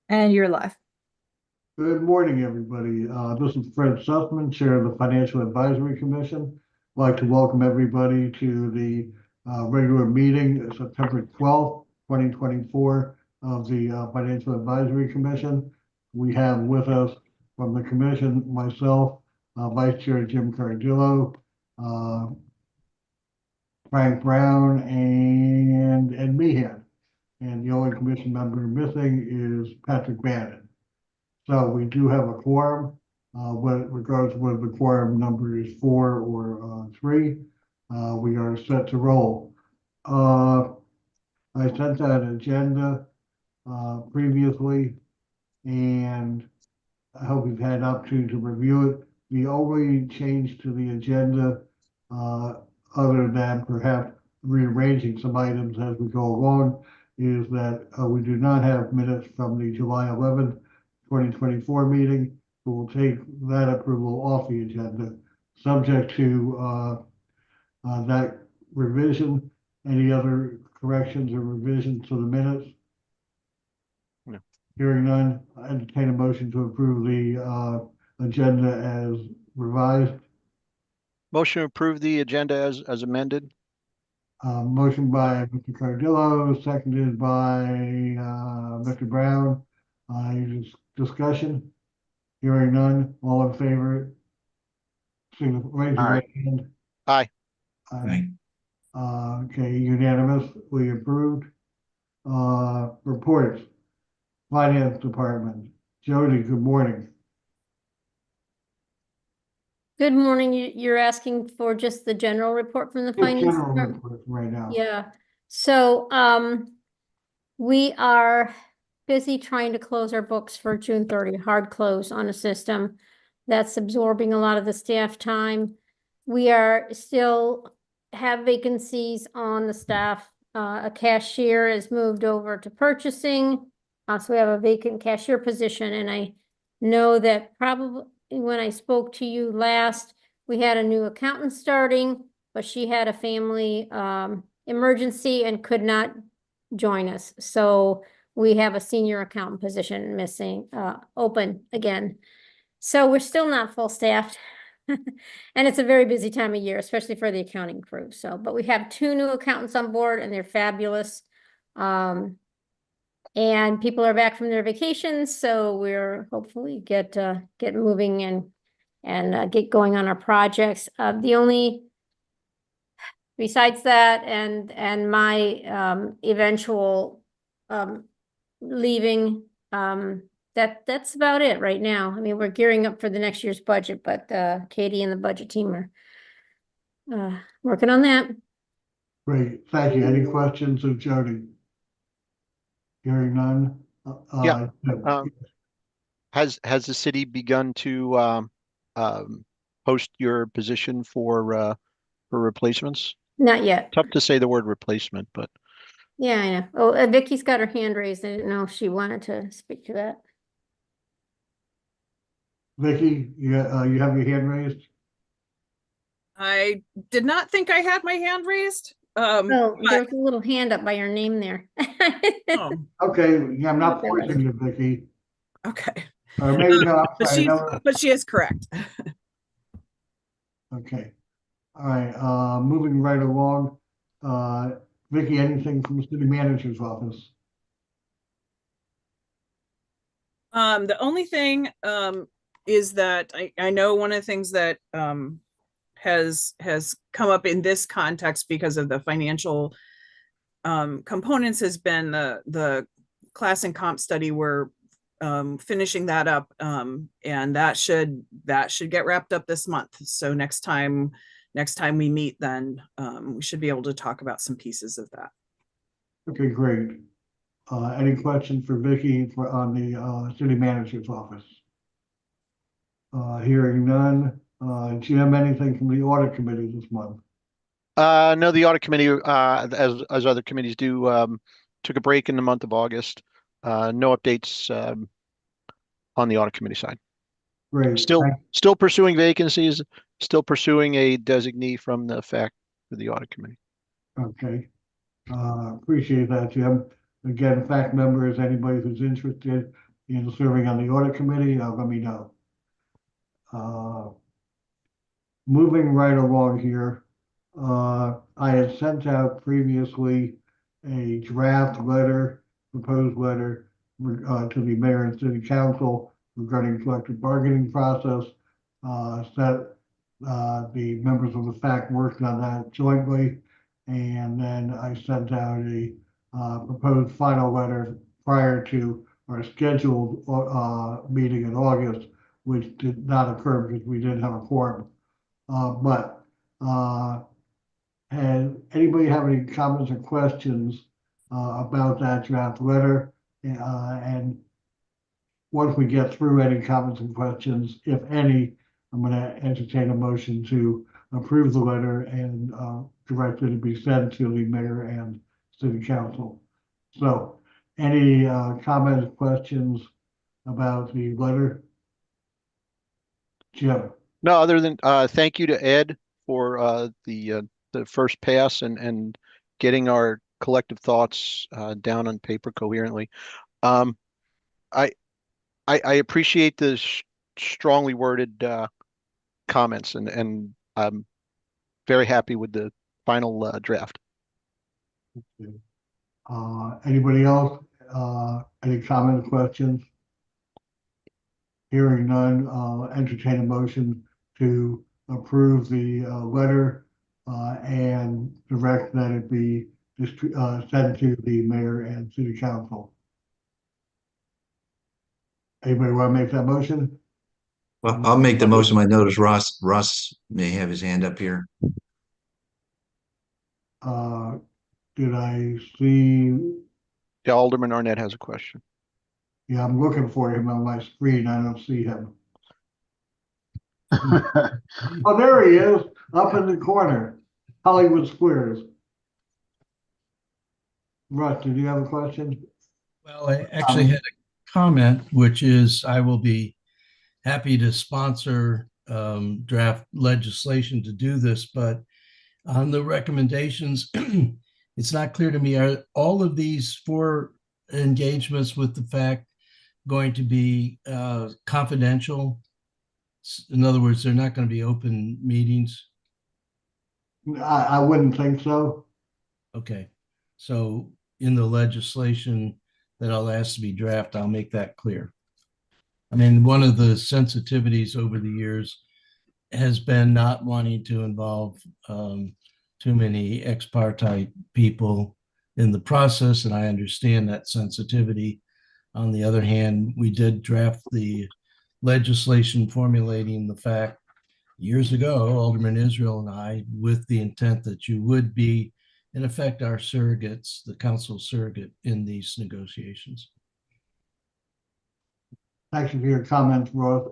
And you're live. Good morning, everybody. This is Fred Sussman, Chair of the Financial Advisory Commission. I'd like to welcome everybody to the regular meeting, September 12th, 2024, of the Financial Advisory Commission. We have with us from the commission, myself, Vice Chair Jim Cardillo, uh, Frank Brown, and Ed Meehan. And the only commission member missing is Patrick Bannon. So we do have a quorum. What regards whether the quorum number is 4 or 3, we are set to roll. I sent that agenda previously, and I hope you've had an opportunity to review it. The only change to the agenda, uh, other than perhaps rearranging some items as we go along, is that we do not have minutes from the July 11th, 2024 meeting. We will take that approval off the agenda, subject to that revision. Any other corrections or revisions to the minutes? No. Hearing none, I entertain a motion to approve the agenda as revised. Motion to approve the agenda as amended. Motion by Mr. Cardillo, seconded by Mr. Brown. Any discussion? Hearing none, all in favor? Raise your Aye. right hand. Aye. Aye. Okay, unanimous, we approved. Reports, Finance Department. Jody, good morning. Good morning. You're asking for just the general report from the Just finance general department? report right now. Yeah, so, we are busy trying to close our books for June 30, hard close on a system. That's absorbing a lot of the staff time. We are still have vacancies on the staff. A cashier is moved over to purchasing. So we have a vacant cashier position, and I know that probably when I spoke to you last, we had a new accountant starting, but she had a family emergency and could not join us. So we have a senior accountant position missing, open again. So we're still not full staffed. And it's a very busy time of year, especially for the accounting crew. So, but we have 2 new accountants on board and they're fabulous. And people are back from their vacations, so we're hopefully get moving and get going on our projects. The only besides that and my eventual leaving, that's about it right now. I mean, we're gearing up for the next year's budget, but Katie and the budget team are working on that. Great, thank you. Any questions of Jody? Hearing none. Yeah. Has the city begun to post your position for replacements? Not yet. Tough to say the word replacement, but Yeah, I know. Oh, Vicky's got her hand raised. I didn't know if she wanted to speak to that. Vicky, you have your hand raised? I did not think I had my hand raised. Oh, But- there was a little hand up by your name there. oh, Okay, yeah, I'm not Okay, let's- forcing you, Vicky. okay. Or maybe no, I'm But sorry, no. but she is correct. Okay. All right, moving right along. Vicky, anything from the city manager's office? The only thing is that I know one of the things that has come up in this context because of the financial components has been the class and comp study. We're finishing that up, and that should get wrapped up this month. So next time we meet, then we should be able to talk about some pieces of that. Okay, great. Any questions for Vicky on the city manager's office? Hearing none. Jim, anything from the audit committee this month? no, the audit committee, as other committees do, took a break in the month of August. No updates on the audit committee side. Great. Still pursuing vacancies, still pursuing a designee from the FAC for the audit committee. Okay. Appreciate that, Jim. Again, FAC members, anybody who's interested, in serving on the audit committee, let me know. Moving right along here, I had sent out previously a draft letter, proposed letter, to the mayor and city council regarding collective bargaining process. The members of the FAC worked on that jointly, and then I sent out a proposed final letter prior to our scheduled meeting in August, which did not occur because we didn't have a quorum. And anybody have any comments or questions about that draft letter? And once we get through any comments and questions, if any, I'm going to entertain a motion to approve the letter and direct it to be sent to the mayor and city council. So, any comments, questions about the letter? Jim? No, other than thank you to Ed for the first pass and getting our collective thoughts down on paper coherently. I appreciate the strongly worded comments, and I'm very happy with the final draft. Anybody else? Any comments, questions? Hearing none, entertain a motion to approve the letter and direct that it be sent to the mayor and city council. Anybody want to make that motion? Well, I'll make the motion. I notice Russ may have his hand up here. Did I see? Yeah, Alderman Arnett has a question. Yeah, I'm looking for him on my screen. I don't see him. Oh, there he is, up in the corner, Hollywood Squares. Russ, did you have a question? Well, I actually had a comment, which is I will be happy to sponsor draft legislation to do this, but on the recommendations, it's not clear to me, are all of these 4 engagements with the FAC going to be confidential? In other words, they're not going to be open meetings? I wouldn't think so. Okay, so in the legislation that I'll ask to be drafted, I'll make that clear. I mean, one of the sensitivities over the years has been not wanting to involve too many ex parte people in the process, and I understand that sensitivity. On the other hand, we did draft the legislation formulating the FAC years ago, Alderman Israel and I, with the intent that you would be, in effect, our surrogates, the council surrogate in these negotiations. Thank you for your comments, Roth.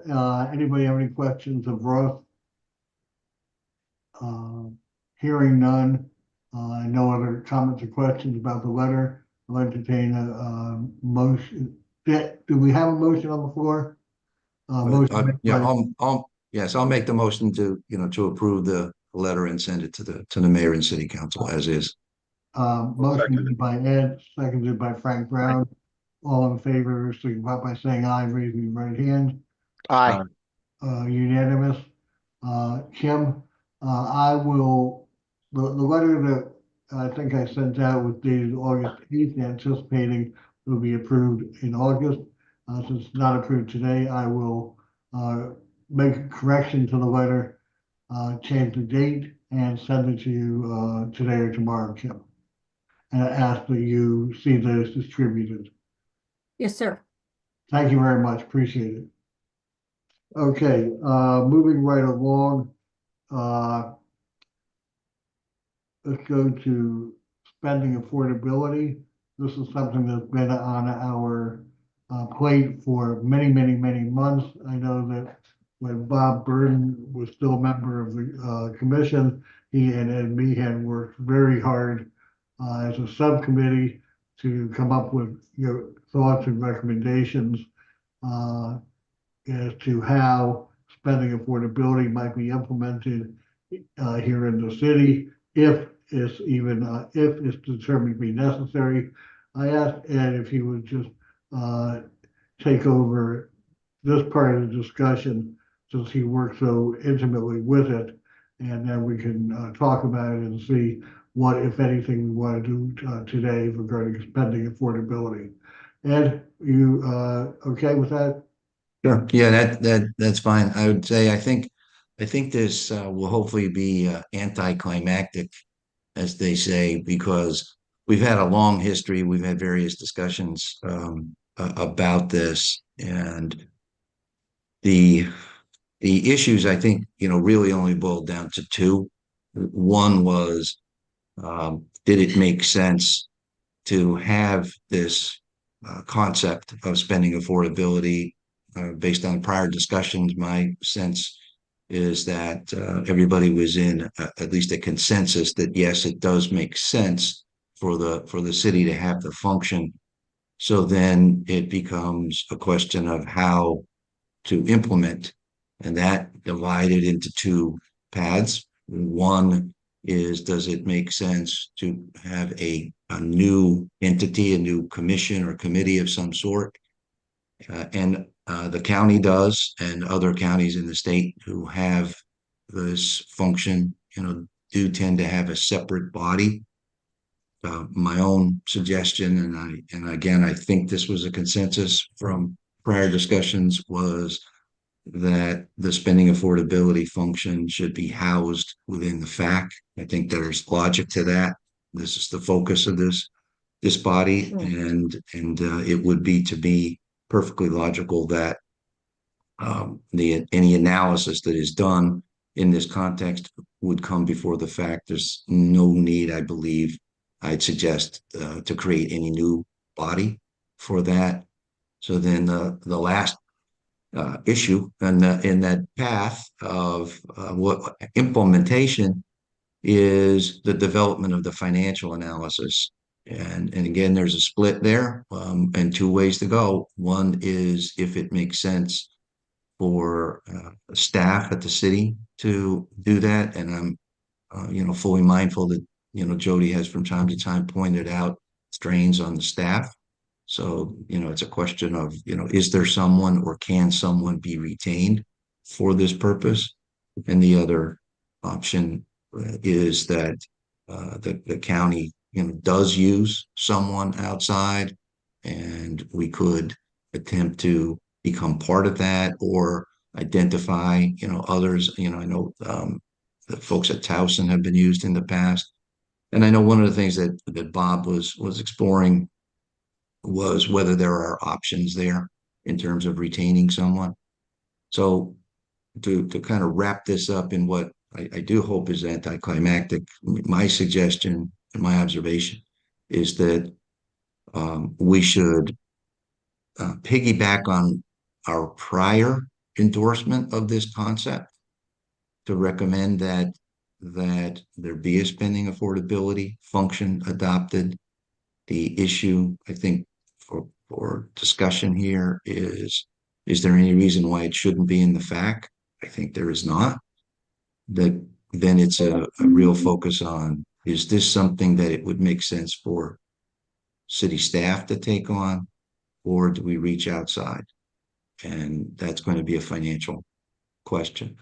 Anybody have any questions of Roth? Hearing none, no other comments or questions about the letter. I'll entertain a motion. Do we have a motion on the floor? Motion Yes, I'll make the motion to approve the letter and send it to the mayor and city council as is. Motion by Ed, seconded by Frank Brown. All in favor, signify by saying aye, raising your right hand. Aye. Unanimous. Kim, I will, the letter that I think I sent out was dated August 8th, anticipating it will be approved in August. Since it's not approved today, I will make a correction to the letter, change the date, and send it to you today or tomorrow, Kim. And ask that you see that it's distributed. Yes, sir. Thank you very much. Appreciate it. Okay, moving right along. Let's go to spending affordability. This is something that's been on our plate for many, many, many months. I know that when Bob Burden was still a member of the commission, he and Ed Meehan worked very hard as a subcommittee to come up with thoughts and recommendations as to how spending affordability might be implemented here in the city, if it's determined to be necessary. I asked Ed if he would just take over this part of the discussion since he worked so intimately with it. And then we can talk about it and see what, if anything, we want to do today regarding spending affordability. Ed, you okay with that? Sure. Yeah, that's fine. I would say I think this will hopefully be anticlimactic, as they say, because we've had a long history. We've had various discussions about this, and the issues I think really only boiled down to two. One was, did it make sense to have this concept of spending affordability based on prior discussions? My sense is that everybody was in at least a consensus that yes, it does make sense for the city to have the function. So then it becomes a question of how to implement, and that divided into two paths. One is, does it make sense to have a new entity, a new commission or committee of some sort? And the county does, and other counties in the state who have this function, do tend to have a separate body. My own suggestion, and again, I think this was a consensus from prior discussions, was that the spending affordability function should be housed within the FAC. I think there's logic to that. This is the focus of this body, and it would be, to me, perfectly logical that any analysis that is done in this context would come before the FAC. There's no need, I believe, I'd suggest, to create any new body for that. So then the last issue in that path of what implementation is the development of the financial analysis. And again, there's a split there, and two ways to go. One is if it makes sense for staff at the city to do that. And I'm fully mindful that Jody has from time to time pointed out strains on the staff. So it's a question of is there someone, or can someone be retained for this purpose? And the other option is that the county does use someone outside, and we could attempt to become part of that, or identify others. I know the folks at Towson have been used in the past, and I know one of the things that Bob was exploring was whether there are options there in terms of retaining someone. So to kind of wrap this up in what I do hope is anticlimactic, my suggestion and my observation is that we should piggyback on our prior endorsement of this concept to recommend that there be a spending affordability function adopted. The issue, I think, for discussion here is there any reason why it shouldn't be in the FAC? I think there is not. That then it's a real focus on, is this something that it would make sense for city staff to take on, or do we reach outside? And that's going to be a financial question.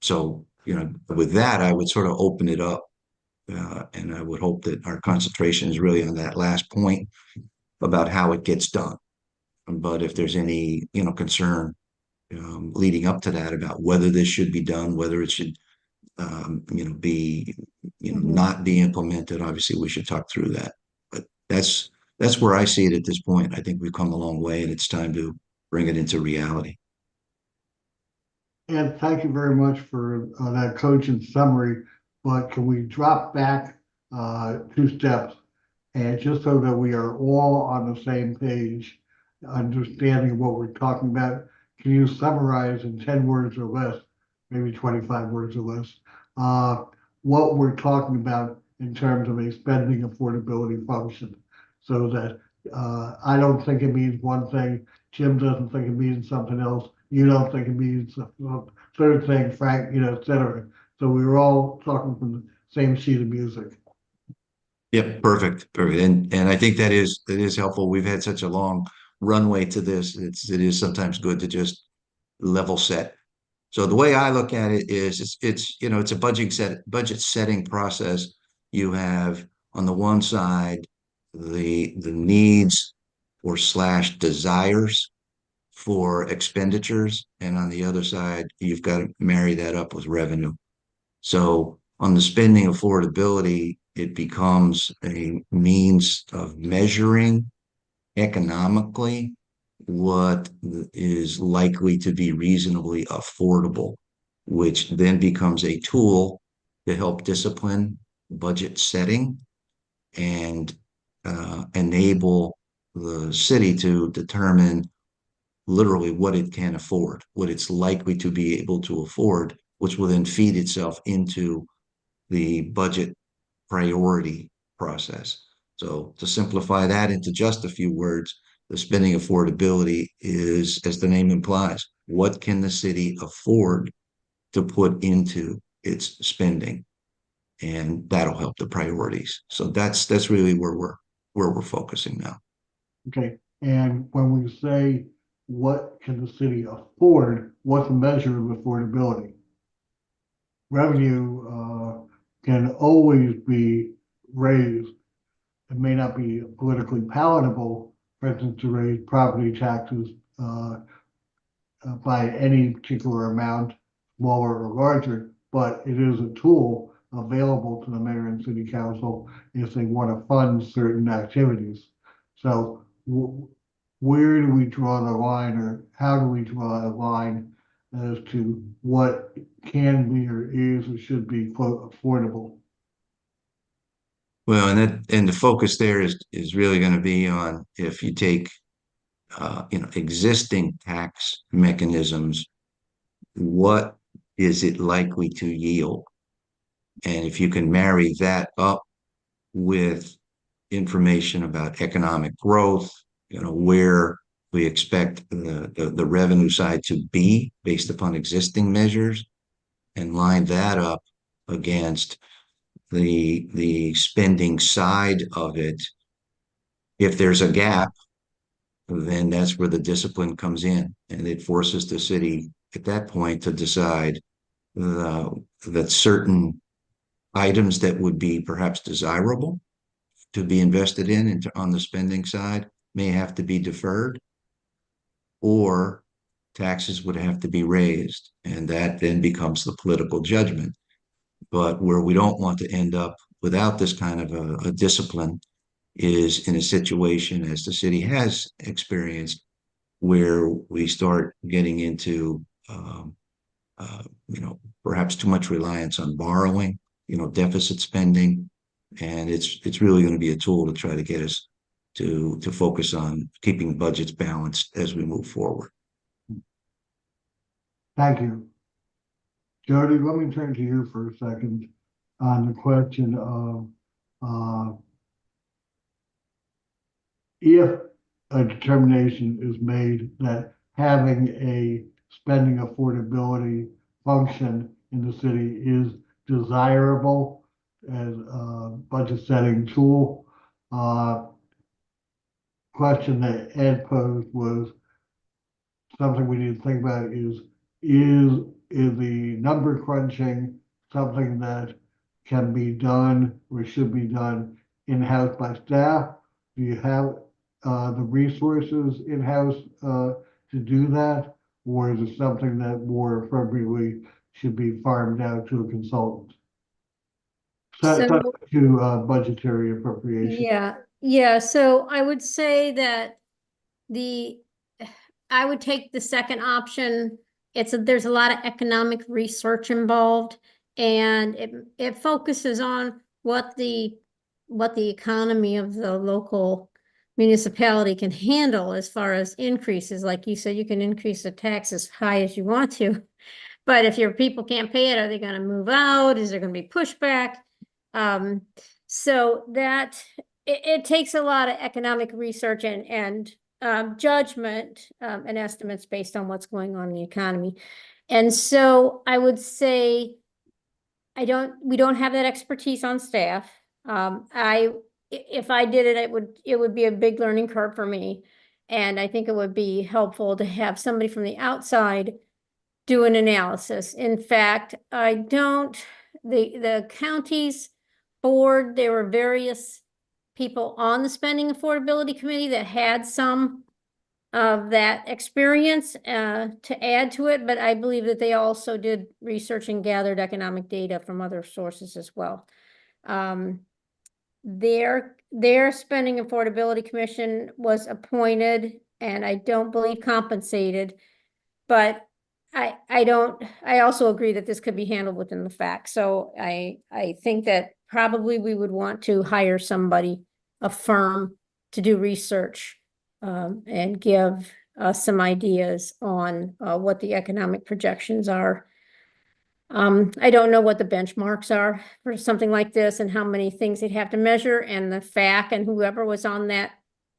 So, with that, I would sort of open it up, and I would hope that our concentration is really on that last point about how it gets done. But if there's any, concern leading up to that about whether this should be done, whether it should, be, not be implemented, obviously we should talk through that. But that's where I see it at this point. I think we've come a long way, and it's time to bring it into reality. And thank you very much for that cogent summary. But can we drop back 2 steps, and just so that we are all on the same page, understanding what we're talking about, can you summarize in 10 words or less, maybe 25 words or less, what we're talking about in terms of a spending affordability function? So that I don't think it means one thing, Jim doesn't think it means something else, you don't think it means a third thing, Frank, et cetera. So we were all talking from the same sheet of music. Yep, perfect. And I think that is helpful. We've had such a long runway to this, it is sometimes good to just level set. So the way I look at it is it's a budget setting process. You have on the one side the needs or slash desires for expenditures, and on the other side, you've got to marry that up with revenue. So on the spending affordability, it becomes a means of measuring economically what is likely to be reasonably affordable, which then becomes a tool to help discipline budget setting and enable the city to determine literally what it can afford, what it's likely to be able to afford, which will then feed itself into the budget priority process. So to simplify that into just a few words, the spending affordability is, as the name implies, what can the city afford to put into its spending? And that'll help the priorities. So that's really where we're focusing now. Okay, and when we say what can the city afford, what's the measure of affordability? Revenue can always be raised. It may not be politically palatable, for instance, to raise property taxes by any particular amount, smaller or larger, but it is a tool available to the mayor and city council if they want to fund certain activities. So where do we draw the line, or how do we draw a line as to what can be or is or should be, quote, affordable? Well, and the focus there is really going to be on if you take existing tax mechanisms, what is it likely to yield? And if you can marry that up with information about economic growth, where we expect the revenue side to be based upon existing measures, and line that up against the spending side of it. If there's a gap, then that's where the discipline comes in, and it forces the city at that point to decide that certain items that would be perhaps desirable to be invested in on the spending side may have to be deferred, or taxes would have to be raised, and that then becomes the political judgment. But where we don't want to end up without this kind of a discipline is in a situation, as the city has experienced, where we start getting into perhaps too much reliance on borrowing, deficit spending, and it's really going to be a tool to try to get us to focus on keeping budgets balanced as we move forward. Thank you. Jody, let me turn to you for a second on the question of if a determination is made that having a spending affordability function in the city is desirable as a budget setting tool. Question that Ed posed was something we need to think about is the number crunching something that can be done or should be done in-house by staff? Do you have the resources in-house to do that? Or is it something that more appropriately should be farmed out to a consultant? To budgetary appropriation. Yeah. So I would say that I would take the second option. There's a lot of economic research involved, and it focuses on what the economy of the local municipality can handle as far as increases. Like you said, you can increase the tax as high as you want to, but if your people can't pay it, are they going to move out? Is there going to be pushback? So that it takes a lot of economic research and judgment and estimates based on what's going on in the economy. And so I would say we don't have that expertise on staff. If I did it, it would be a big learning curve for me. And I think it would be helpful to have somebody from the outside do an analysis. In fact, the county's board, there were various people on the spending affordability committee that had some of that experience to add to it, but I believe that they also did research and gathered economic data from other sources as well. Their spending affordability commission was appointed and I don't believe compensated, but I also agree that this could be handled within the facts. So I think that probably we would want to hire somebody, a firm, to do research and give us some ideas on what the economic projections are. I don't know what the benchmarks are for something like this and how many things they'd have to measure, and the FAC and whoever was on that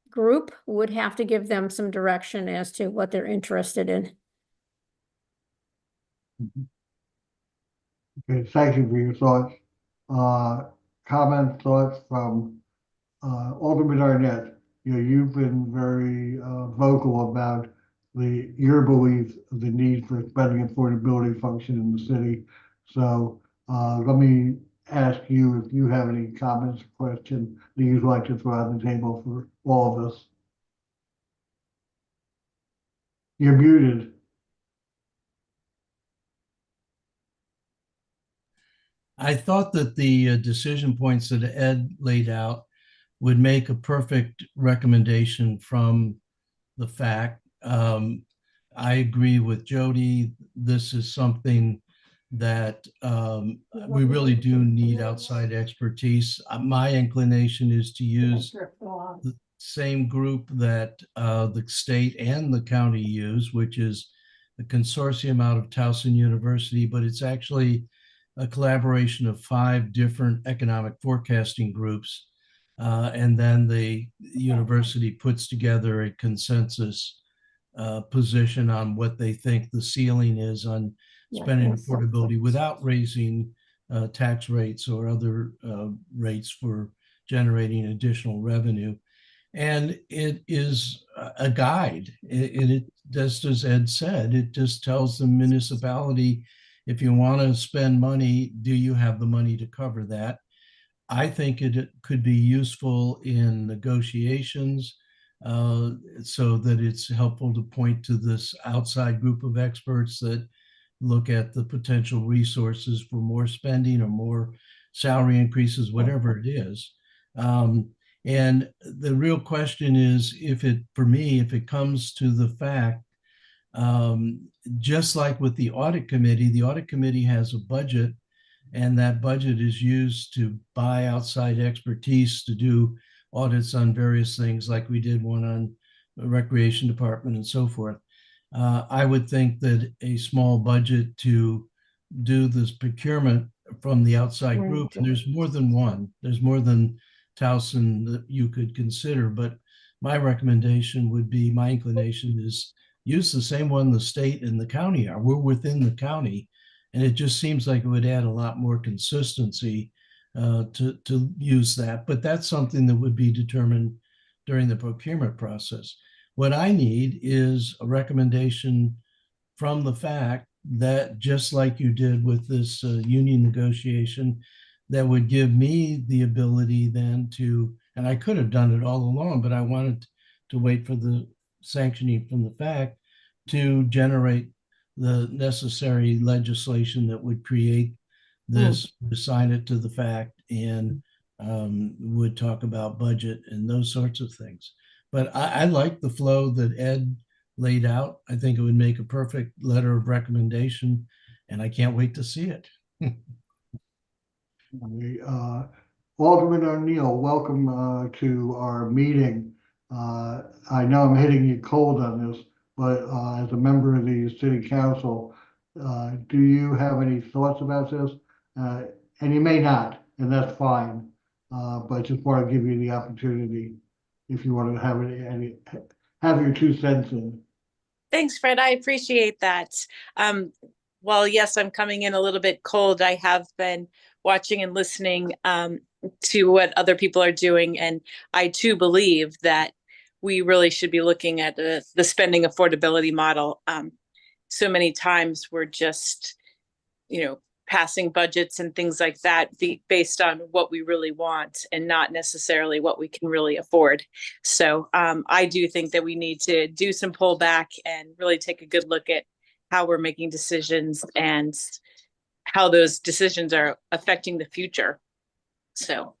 group would have to give them some direction as to what they're interested in. Okay, thank you for your thoughts. Comments, thoughts from Alderman Arnett. You know, you've been very vocal about your belief of the need for spending affordability function in the city. So let me ask you if you have any comments or questions that you'd like to throw on the table for all of us. You're muted. I thought that the decision points that Ed laid out would make a perfect recommendation from the FAC. I agree with Jody. This is something that we really do need outside expertise. My inclination is to use the same group that the state and the county use, which is the consortium out of Towson University, but it's actually a collaboration of 5 different economic forecasting groups. And then the university puts together a consensus position on what they think the ceiling is on spending affordability without raising tax rates or other rates for generating additional revenue. And it is a guide. It just as Ed said, it just tells the municipality, if you want to spend money, do you have the money to cover that? I think it could be useful in negotiations so that it's helpful to point to this outside group of experts that look at the potential resources for more spending or more salary increases, whatever it is. And the real question is, for me, if it comes to the fact, just like with the audit committee has a budget, and that budget is used to buy outside expertise to do audits on various things, like we did one on the recreation department and so forth. I would think that a small budget to do this procurement from the outside group, and there's more than one, there's more than Towson that you could consider, but my recommendation would be, my inclination is use the same one the state and the county are. We're within the county, and it just seems like it would add a lot more consistency to use that. But that's something that would be determined during the procurement process. What I need is a recommendation from the FAC that, just like you did with this union negotiation, that would give me the ability then to, and I could have done it all along, but I wanted to wait for the sanctioning from the FAC to generate the necessary legislation that would create this, assign it to the FAC, and would talk about budget and those sorts of things. But I like the flow that Ed laid out. I think it would make a perfect letter of recommendation, and I can't wait to see it. Alderman O'Neill, welcome to our meeting. I know I'm hitting you cold on this, but as a member of the city council, do you have any thoughts about this? And you may not, and that's fine. But I just want to give you the opportunity if you want to have your 2 cents in. Thanks, Fred. I appreciate that. Well, yes, I'm coming in a little bit cold. I have been watching and listening to what other people are doing, and I too believe that we really should be looking at the spending affordability model. So many times we're just, passing budgets and things like that based on what we really want and not necessarily what we can really afford. So I do think that we need to do some pullback and really take a good look at how we're making decisions and how those decisions are affecting the future. So.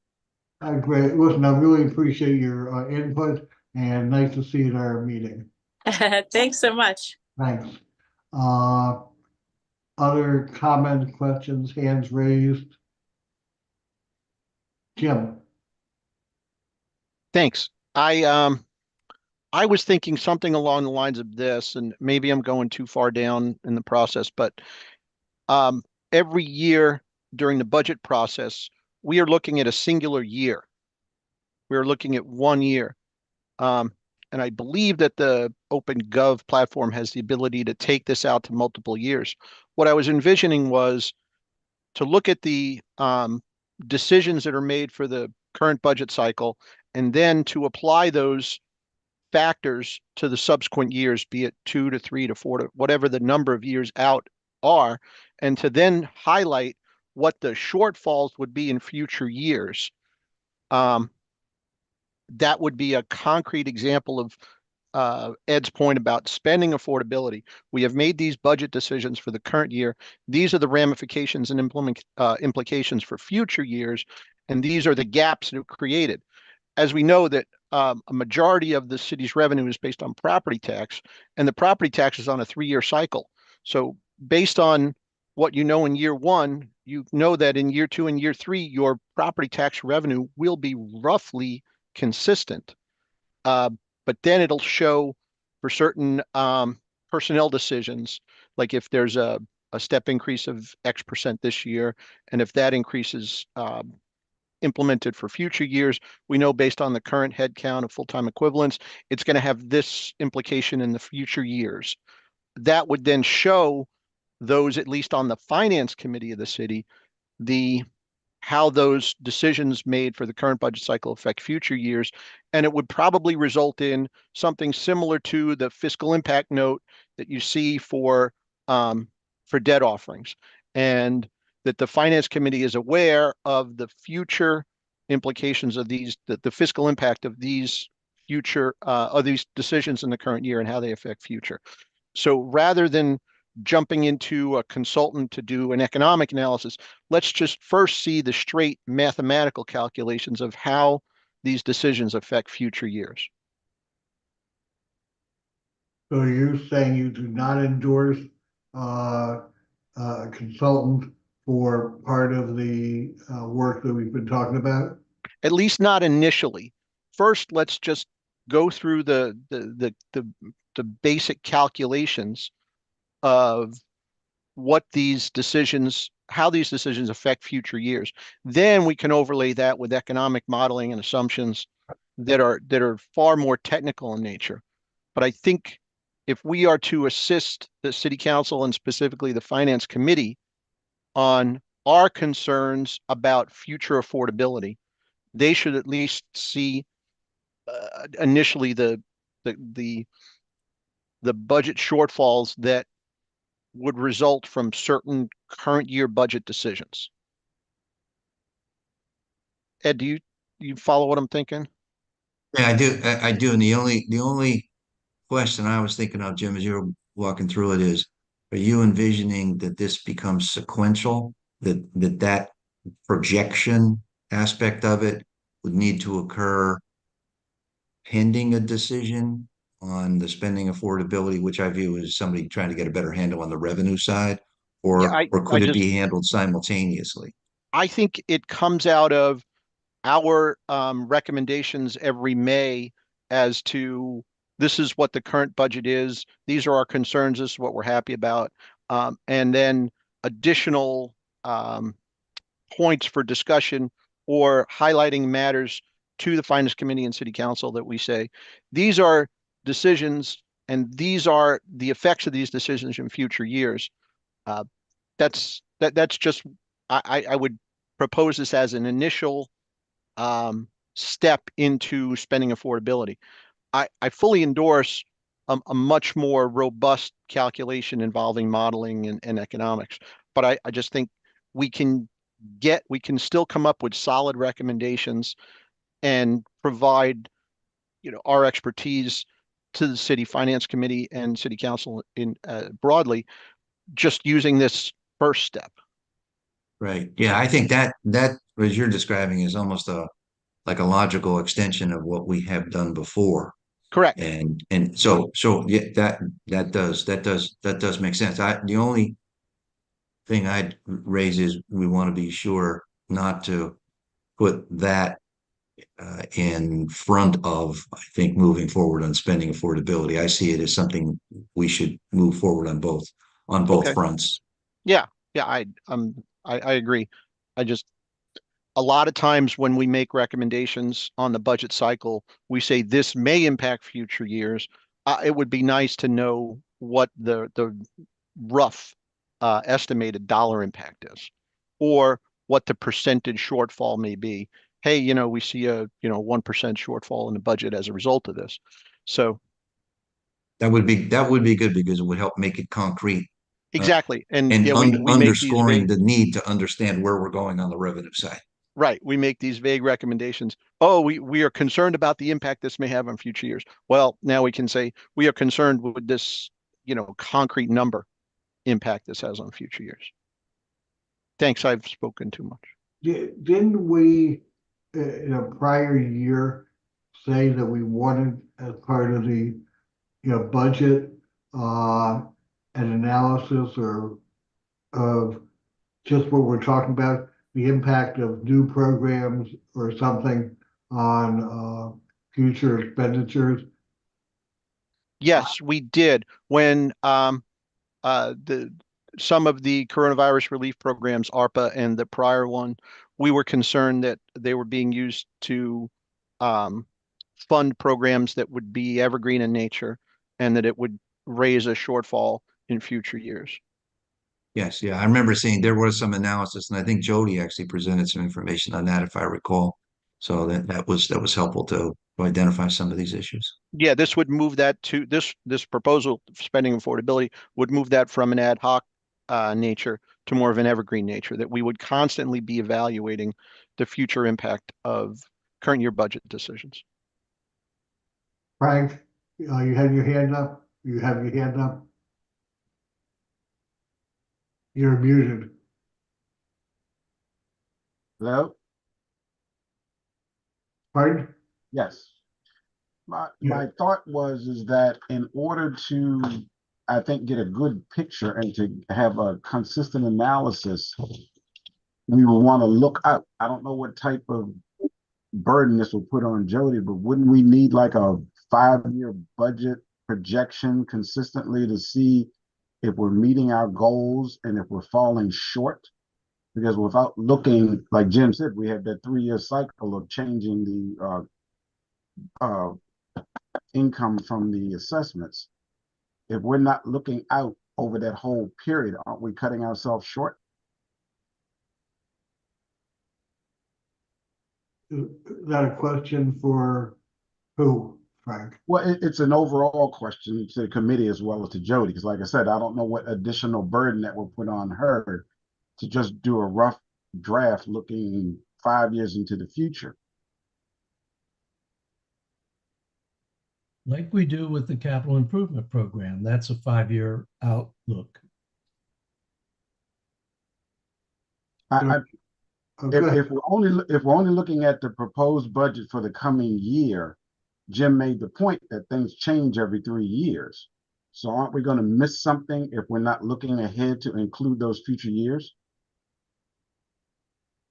Great. Listen, I really appreciate your input and nice to see you at our meeting. Thanks so much. Thanks. Other comments, questions, hands raised? Jim? Thanks. I was thinking something along the lines of this, and maybe I'm going too far down in the process, but every year during the budget process, we are looking at a singular year. We're looking at 1 year. And I believe that the OpenGov platform has the ability to take this out to multiple years. What I was envisioning was to look at the decisions that are made for the current budget cycle, and then to apply those factors to the subsequent years, be it 2 to 3 to 4 to whatever the number of years out are, and to then highlight what the shortfalls would be in future years. That would be a concrete example of Ed's point about spending affordability. We have made these budget decisions for the current year. These are the ramifications and implications for future years, and these are the gaps that are created. As we know that a majority of the city's revenue is based on property tax, and the property tax is on a 3-year cycle. So based on what you know in year 1, you know that in year 2 and year 3, your property tax revenue will be roughly consistent. But then it'll show for certain personnel decisions, like if there's a step increase of X% this year, and if that increase is implemented for future years, we know based on the current headcount of full-time equivalents, it's going to have this implication in the future years. That would then show those, at least on the finance committee of the city, how those decisions made for the current budget cycle affect future years. And it would probably result in something similar to the fiscal impact note that you see for debt offerings, and that the finance committee is aware of the future implications of these, the fiscal impact of these future of these decisions in the current year and how they affect future. So rather than jumping into a consultant to do an economic analysis, let's just first see the straight mathematical calculations of how these decisions affect future years. So you're saying you do not endorse a consultant for part of the work that we've been talking about? At least not initially. First, let's just go through the basic calculations of what these decisions, how these decisions affect future years. Then we can overlay that with economic modeling and assumptions that are far more technical in nature. But I think if we are to assist the city council and specifically the finance committee on our concerns about future affordability, they should at least see initially the budget shortfalls that would result from certain current year budget decisions. Ed, do you follow what I'm thinking? Yeah, I do. I do. And the only question I was thinking of, Jim, as you were walking through it is, are you envisioning that this becomes sequential, that projection aspect of it would need to occur pending a decision on the spending affordability, which I view as somebody trying to get a better handle on the revenue side, or Yeah, could it be handled simultaneously? I think it comes out of our recommendations every May as to this is what the current budget is. These are our concerns. This is what we're happy about. And then additional points for discussion or highlighting matters to the finance committee and city council that we say, these are decisions and these are the effects of these decisions in future years. That's just, I would propose this as an initial step into spending affordability. I fully endorse a much more robust calculation involving modeling and economics. But I just think we can still come up with solid recommendations and provide, our expertise to the city finance committee and city council in broadly, just using this first step. Right. Yeah, I think that as you're describing is almost like a logical extension of what we have done before. Correct. And so yeah, that does make sense. The only thing I'd raise is we want to be sure not to put that in front of, I think, moving forward on spending affordability. I see it as something we should move forward on both Okay. fronts. Yeah. I agree. A lot of times when we make recommendations on the budget cycle, we say this may impact future years. It would be nice to know what the rough estimated dollar impact is, or what the percentage shortfall may be. Hey, we see a 1% shortfall in the budget as a result of this. So That would be good because it would help make it concrete exactly, and and yeah, we make these underscoring vague, the need to understand where we're going on the revenue side. right. We make these vague recommendations. Oh, we are concerned about the impact this may have on future years. Well, now we can say we are concerned with this, concrete number impact this has on future years. Thanks, I've spoken too much. Didn't we, in a prior year, say that we wanted as part of the, budget, an analysis or of just what we're talking about, the impact of new programs or something on, future expenditures? Yes, we did. When some of the coronavirus relief programs, ARPA and the prior one, we were concerned that they were being used to fund programs that would be evergreen in nature and that it would raise a shortfall in future years. Yes, yeah, I remember seeing there was some analysis, and I think Jody actually presented some information on that, if I recall. So that was helpful to identify some of these issues. Yeah, this would move that to this proposal spending affordability would move that from an ad hoc nature to more of an evergreen nature, that we would constantly be evaluating the future impact of current year budget decisions. Frank, you have your hand up? You have your hand up? You're muted. Hello? Pardon? Yes. My Yeah. thought is that in order to, I think, get a good picture and to have a consistent analysis, we will want to look up. I don't know what type of burden this will put on Jody, but wouldn't we need like a 5-year budget projection consistently to see if we're meeting our goals and if we're falling short? Because without looking, like Jim said, we had that 3-year cycle of changing the income from the assessments. If we're not looking out over that whole period, aren't we cutting ourselves short? Is that a question for who, Frank? Well, it's an overall question to the committee as well as to Jody, because like I said, I don't know what additional burden that will put on her to just do a rough draft looking 5 years into the future. Like we do with the capital improvement program. That's a 5-year outlook. If we're only looking at the proposed budget for the coming year, Jim made the point that things change every 3 years. So aren't we going to miss something if we're not looking ahead to include those future years?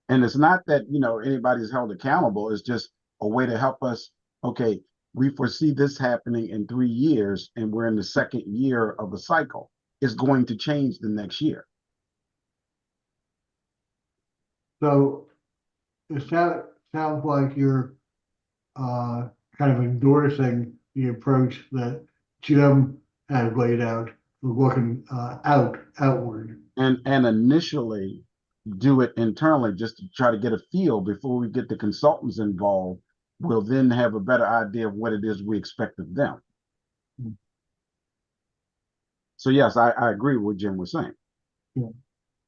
And it's not that, anybody's held accountable. It's just a way to help us. Okay, we foresee this happening in 3 years and we're in the second year of a cycle. It's going to change the next year. So it sounds like you're kind of endorsing the approach that Jim had laid out for looking outward. And initially do it internally just to try to get a feel before we get the consultants involved we'll then have a better idea of what it is we expect of them. So yes, I agree with what Jim was saying.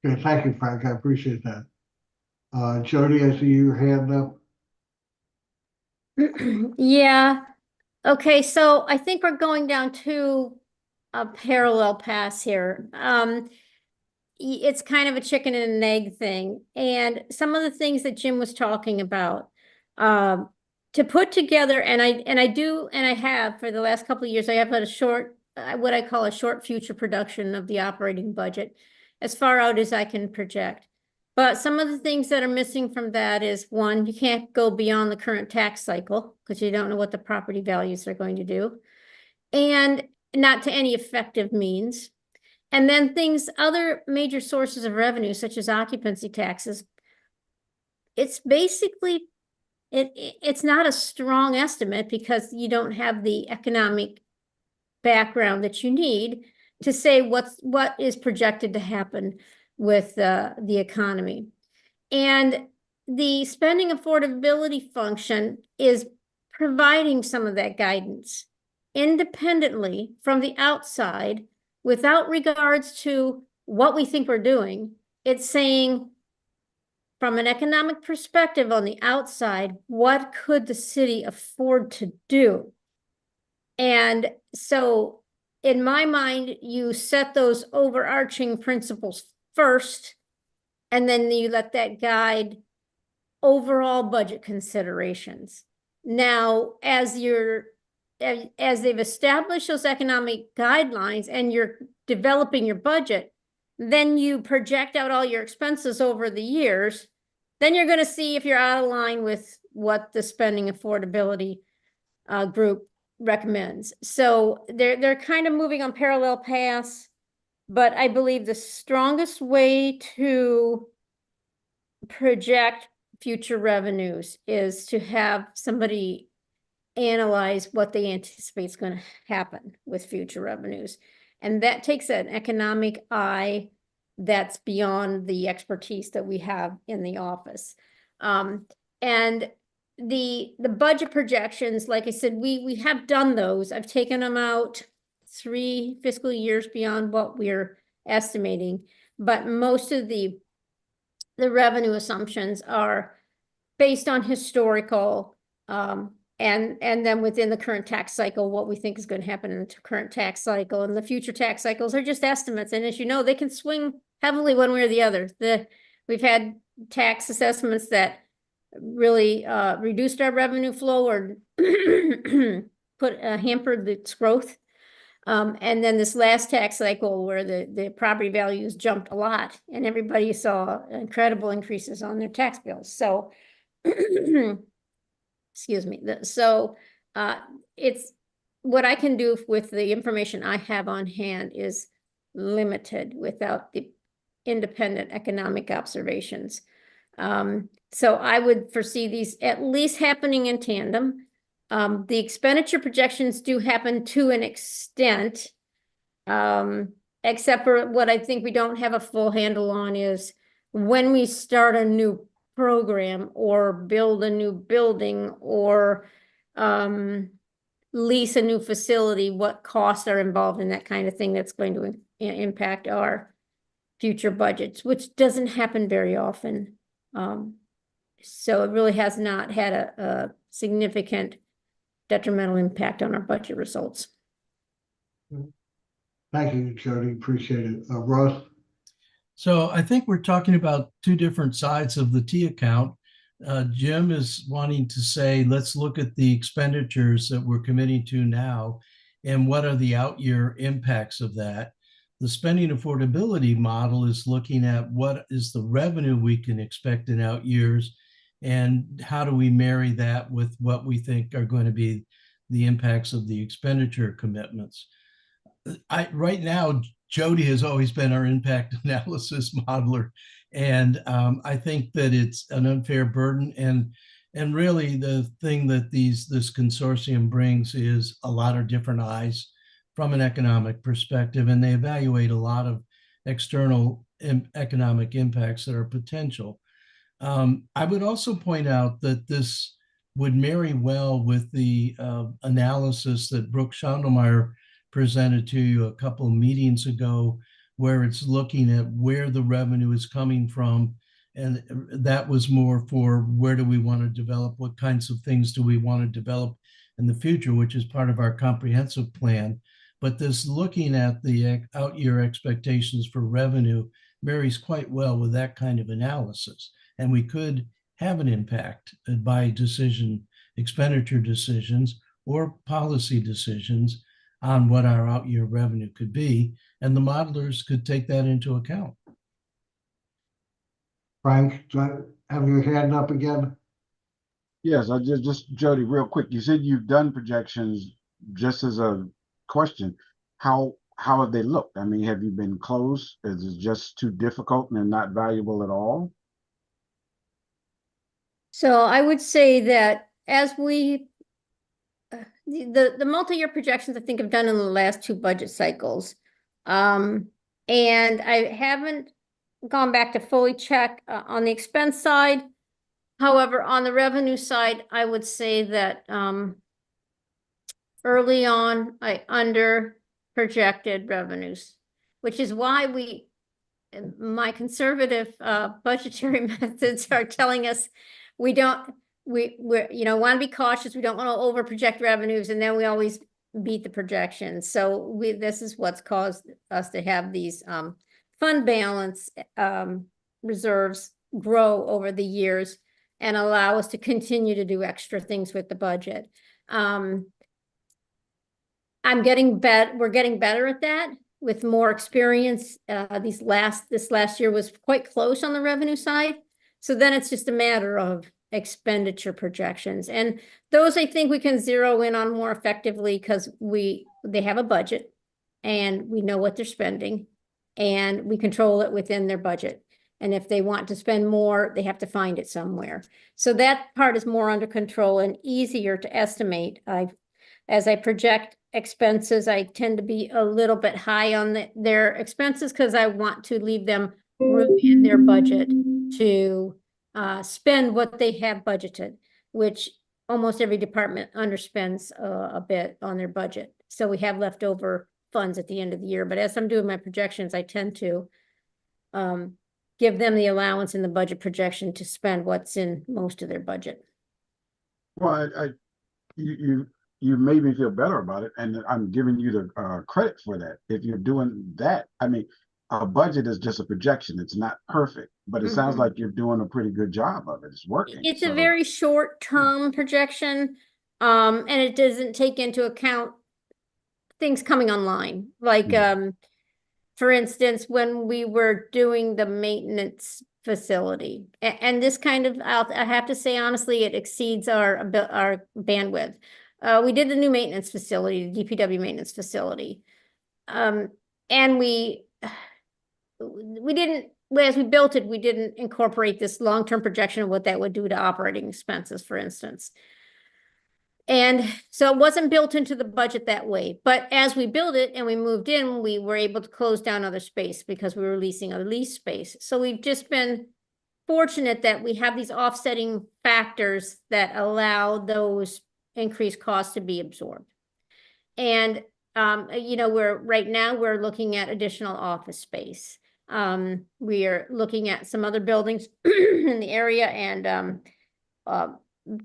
Okay, thank you, Frank. I appreciate that. Jody, I see your hand up. Yeah, okay, so I think we're going down to a parallel paths here. It's kind of a chicken and an egg thing. And some of the things that Jim was talking about, to put together, and I have for the last couple of years, I have had a short, what I call a short future production of the operating budget, as far out as I can project. But some of the things that are missing from that is, one, you can't go beyond the current tax cycle because you don't know what the property values are going to do, and not to any effective means. And then other major sources of revenue, such as occupancy taxes, it's basically, it's not a strong estimate because you don't have the economic background that you need to say what is projected to happen with the economy. And the spending affordability function is providing some of that guidance independently from the outside without regards to what we think we're doing. It's saying, from an economic perspective on the outside, what could the city afford to do? And so in my mind, you set those overarching principles first, and then you let that guide overall budget considerations. Now, as they've established those economic guidelines and you're developing your budget, then you project out all your expenses over the years. Then you're going to see if you're out of line with what the spending affordability group recommends. So they're kind of moving on parallel paths, but I believe the strongest way to project future revenues is to have somebody analyze what they anticipate is going to happen with future revenues. And that takes an economic eye that's beyond the expertise that we have in the office. And the budget projections, like I said, we have done those. I've taken them out 3 fiscal years beyond what we're estimating, but most of the revenue assumptions are based on historical, and then within the current tax cycle, what we think is going to happen in the current tax cycle, and the future tax cycles are just estimates. And as you know, they can swing heavily one way or the other. We've had tax assessments that really reduced our revenue flow or hampered its growth. And then this last tax cycle where the property values jumped a lot and everybody saw incredible increases on their tax bills. So excuse me. So it's what I can do with the information I have on hand is limited without the independent economic observations. So I would foresee these at least happening in tandem. The expenditure projections do happen to an extent, except for what I think we don't have a full handle on is when we start a new program or build a new building or lease a new facility, what costs are involved in that kind of thing that's going to impact our future budgets, which doesn't happen very often. So it really has not had a significant detrimental impact on our budget results. Thank you, Jody. Appreciate it. Ross? So I think we're talking about 2 different sides of the T account. Jim is wanting to say, let's look at the expenditures that we're committing to now and what are the out year impacts of that. The spending affordability model is looking at what is the revenue we can expect in out years and how do we marry that with what we think are going to be the impacts of the expenditure commitments. Right now, Jody has always been our impact analysis modeler. And I think that it's an unfair burden. And really the thing that this consortium brings is a lot of different eyes from an economic perspective. And they evaluate a lot of external economic impacts that are potential. I would also point out that this would marry well with the analysis that Brooke Schondelmeyer presented to you a couple of meetings ago, where it's looking at where the revenue is coming from. And that was more for where do we want to develop, what kinds of things do we want to develop in the future, which is part of our comprehensive plan. But this looking at the out year expectations for revenue marries quite well with that kind of analysis. And we could have an impact by expenditure decisions or policy decisions on what our out year revenue could be. And the modelers could take that into account. Frank, do I have your hand up again? Yes, I just Jody, real quick. You said you've done projections. Just as a question, how have they looked? I mean, have you been close? Is it just too difficult and not valuable at all? So I would say that as we, the multi-year projections, I think have done in the last 2 budget cycles. And I haven't gone back to fully check on the expense side. However, on the revenue side, I would say that early on, I under projected revenues, which is why my conservative budgetary methods are telling us we want to be cautious. We don't want to over project revenues, and then we always beat the projections. So this is what's caused us to have these fund balance reserves grow over the years and allow us to continue to do extra things with the budget. We're getting better at that with more experience. This last year was quite close on the revenue side. So then it's just a matter of expenditure projections. And those I think we can zero in on more effectively because they have a budget and we know what they're spending and we control it within their budget. And if they want to spend more, they have to find it somewhere. So that part is more under control and easier to estimate. As I project expenses, I tend to be a little bit high on their expenses because I want to leave them room in their budget to spend what they have budgeted, which almost every department underspends a bit on their budget. So we have leftover funds at the end of the year. But as I'm doing my projections, I tend to give them the allowance in the budget projection to spend what's in most of their budget. Well, you made me feel better about it, and I'm giving you the credit for that. If you're doing that, I mean, a budget is just a projection. It's not perfect, but it sounds like you're doing a pretty good job of it. It's working. It's a very short-term projection, and it doesn't take into account things coming online. Like, for instance, when we were doing the maintenance facility, and this kind of, I have to say honestly, it exceeds our bandwidth. We did the new maintenance facility, the DPW maintenance facility. And we didn't, as we built it, we didn't incorporate this long-term projection of what that would do to operating expenses, for instance. And so it wasn't built into the budget that way. But as we built it and we moved in, we were able to close down other space because we were leasing a lease space. So we've just been fortunate that we have these offsetting factors that allow those increased costs to be absorbed. And, right now we're looking at additional office space. We are looking at some other buildings in the area and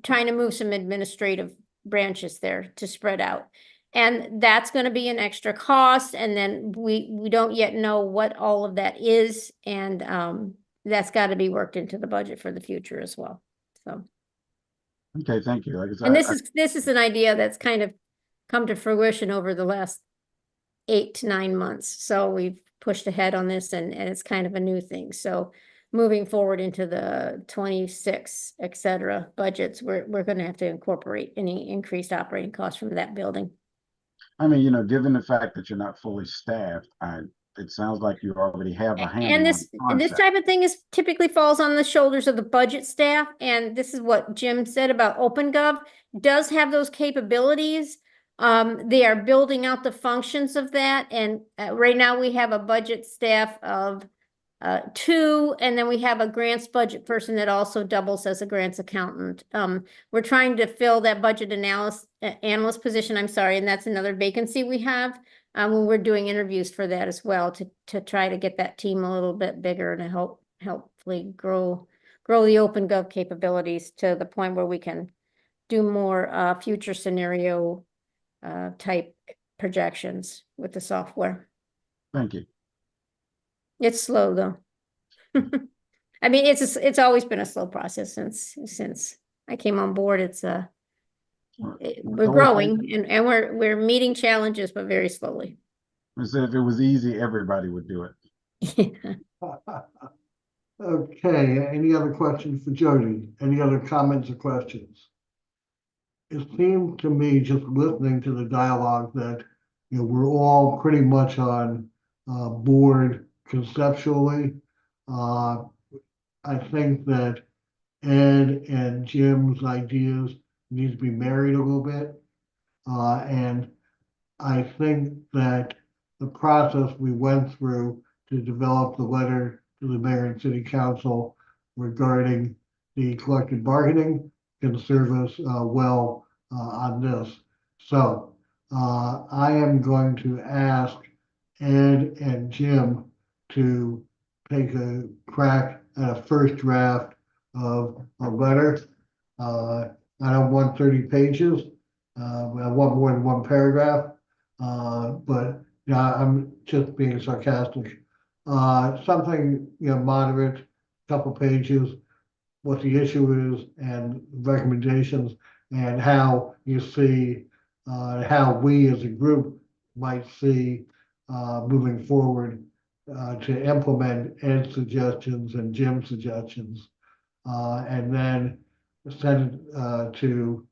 trying to move some administrative branches there to spread out. And that's going to be an extra cost. And then we don't yet know what all of that is. And that's got to be worked into the budget for the future as well. So. Okay, thank you. Like I said, And this is an idea that's kind of come to fruition over the last 8 to 9 months. So we've pushed ahead on this and it's kind of a new thing. So moving forward into the 26, et cetera, budgets, we're going to have to incorporate any increased operating costs from that building. I mean, given the fact that you're not fully staffed, it sounds like you already have a handle. And this type of thing typically falls on the shoulders of the budget staff. And this is what Jim said about OpenGov does have those capabilities. They are building out the functions of that. And right now we have a budget staff of two, and then we have a grants budget person that also doubles as a grants accountant. We're trying to fill that budget analyst position, I'm sorry, and that's another vacancy we have. When we're doing interviews for that as well, to try to get that team a little bit bigger and to hopefully grow the open gov capabilities to the point where we can do more future scenario type projections with the software. Thank you. It's slow though. I mean, it's always been a slow process since I came on board. We're growing and we're meeting challenges, but very slowly. I said if it was easy, everybody would do it. Okay, any other questions for Jody? Any other comments or questions? It seemed to me, just listening to the dialogue, that we're all pretty much on board conceptually. I think that Ed and Jim's ideas need to be married a little bit. And I think that the process we went through to develop the letter to the mayor and city council regarding the collective bargaining can serve us well on this. So I am going to ask Ed and Jim to take a crack at a first draft of a letter. I don't want 30 pages. I want more than one paragraph. But yeah, I'm just being sarcastic. Something moderate, couple pages, what the issue is and recommendations, and how you see how we as a group might see moving forward to implement Ed's suggestions and Jim's suggestions, and then send it to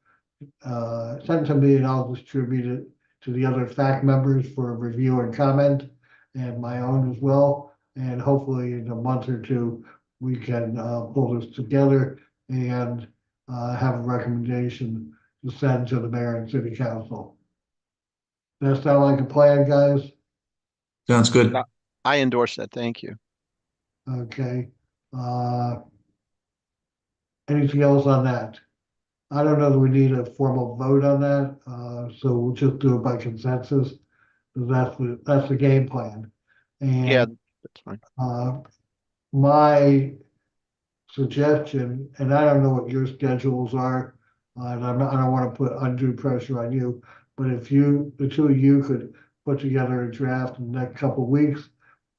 me, and I'll distribute it to the other FAC members for review and comment, and my own as well. And hopefully in a month or two, we can pull this together and have a recommendation to send to the mayor and city council. Does that sound like a plan, guys? Sounds good. I endorse that. Thank you. Okay. Anything else on that? I don't know that we need a formal vote on that, so we'll just do it by consensus. That's the game plan. And Yeah, that's fine. My suggestion, and I don't know what your schedules are, and I don't want to put undue pressure on you, but if the two of you could put together a draft in the next couple of weeks,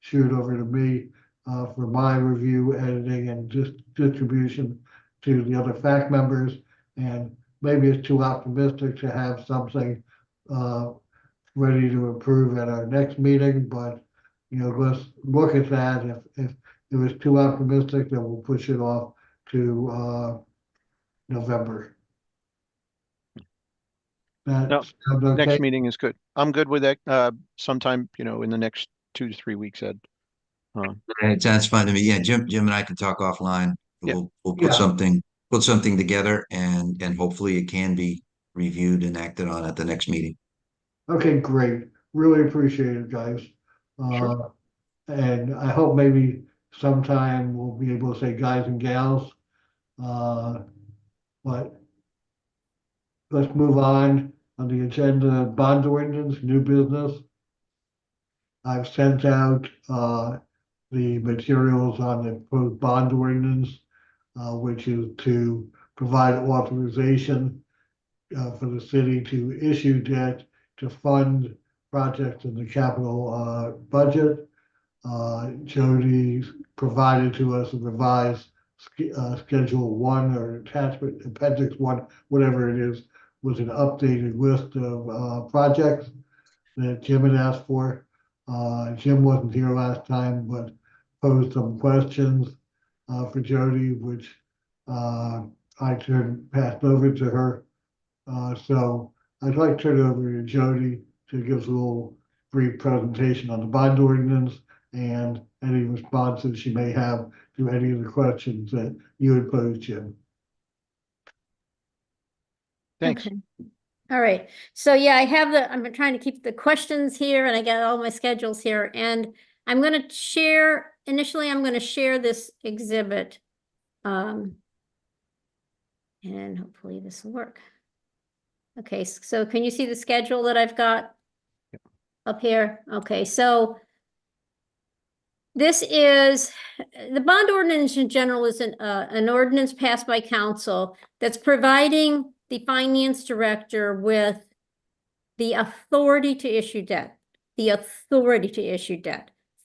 shoot over to me for my review, editing, and distribution to the other FAC members. And maybe it's too optimistic to have something ready to approve at our next meeting, but let's look at that. If it was too optimistic, then we'll push it off to November. That No, sound okay? Next meeting is good. I'm good with that. Sometime, in the next 2 to 3 weeks, Ed. It sounds fine to me. Yeah, Jim and I can talk offline. Yeah. We'll Yeah. put something together, and hopefully it can be reviewed and acted on at the next meeting. Okay, great. Really appreciate it, guys. Sure. And I hope maybe sometime we'll be able to say guys and gals. But let's move on the agenda. Bond ordinance, new business. I've sent out the materials on the proposed bond ordinance, which is to provide authorization for the city to issue debt to fund projects in the capital budget. Jody provided to us a revised Schedule 1 or attachment, Appendix 1, whatever it is, was an updated list of projects that Jim had asked for. Jim wasn't here last time, but posed some questions for Jody, which I passed over to her. So I'd like to turn it over to Jody to give us a little brief presentation on the bond ordinance and any responses she may have to any of the questions that you had posed, Jim. Thanks. Okay. All right. So yeah, I'm trying to keep the questions here and I got all my schedules here, and I'm going to share initially I'm gonna share this exhibit. And hopefully this will work. Okay, so can you see the schedule that I've got up here? Okay, so this is, the bond ordinance in general is an ordinance passed by council that's providing the finance director with the authority to issue debt,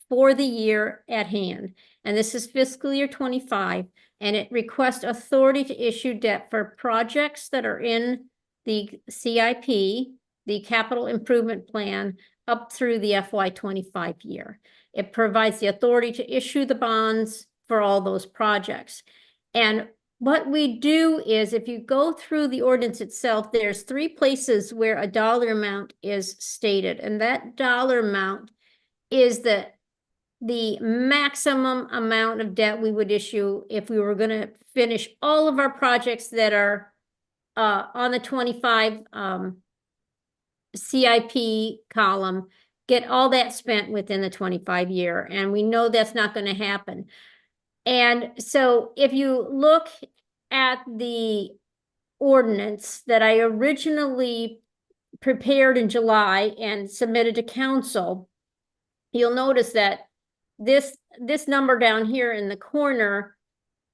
for the year at hand. And this is fiscal year 25, and it requests authority to issue debt for projects that are in the CIP, the capital improvement plan, up through the FY 25 year. It provides the authority to issue the bonds for all those projects. And what we do is, if you go through the ordinance itself, there's 3 places where a dollar amount is stated, and that dollar amount is the maximum amount of debt we would issue if we were going to finish all of our projects that are on the 25 CIP column, get all that spent within the 25 year, and we know that's not going to happen. And so if you look at the ordinance that I originally prepared in July and submitted to council, you'll notice that this number down here in the corner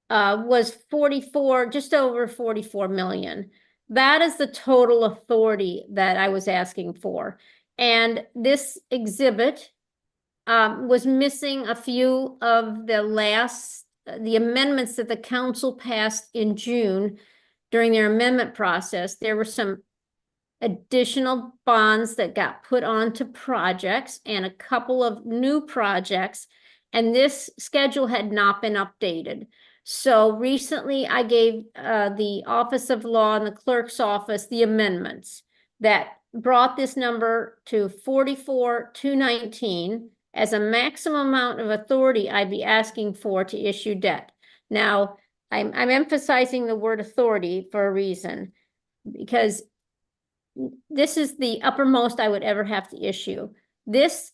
was 44, just over 44 million. That is the total authority that I was asking for. And this exhibit was missing a few of the amendments that the council passed in June during their amendment process. There were some additional bonds that got put onto projects and a couple of new projects, and this schedule had not been updated. So recently I gave the Office of Law and the clerk's office the amendments that brought this number to 44,219 as a maximum amount of authority I'd be asking for to issue debt. Now, I'm emphasizing the word authority for a reason, because this is the uppermost I would ever have to issue. This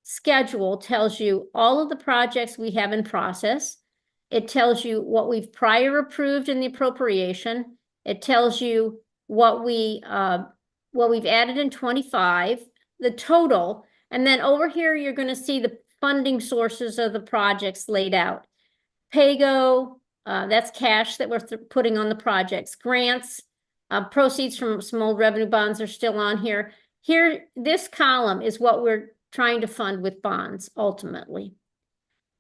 schedule tells you all of the projects we have in process. It tells you what we've prior approved in the appropriation. It tells you what we've added in 25, the total. And then over here, you're going to see the funding sources of the projects laid out. PAYGO, that's cash that we're putting on the projects. Grants, proceeds from some old revenue bonds are still on here. Here, this column is what we're trying to fund with bonds ultimately.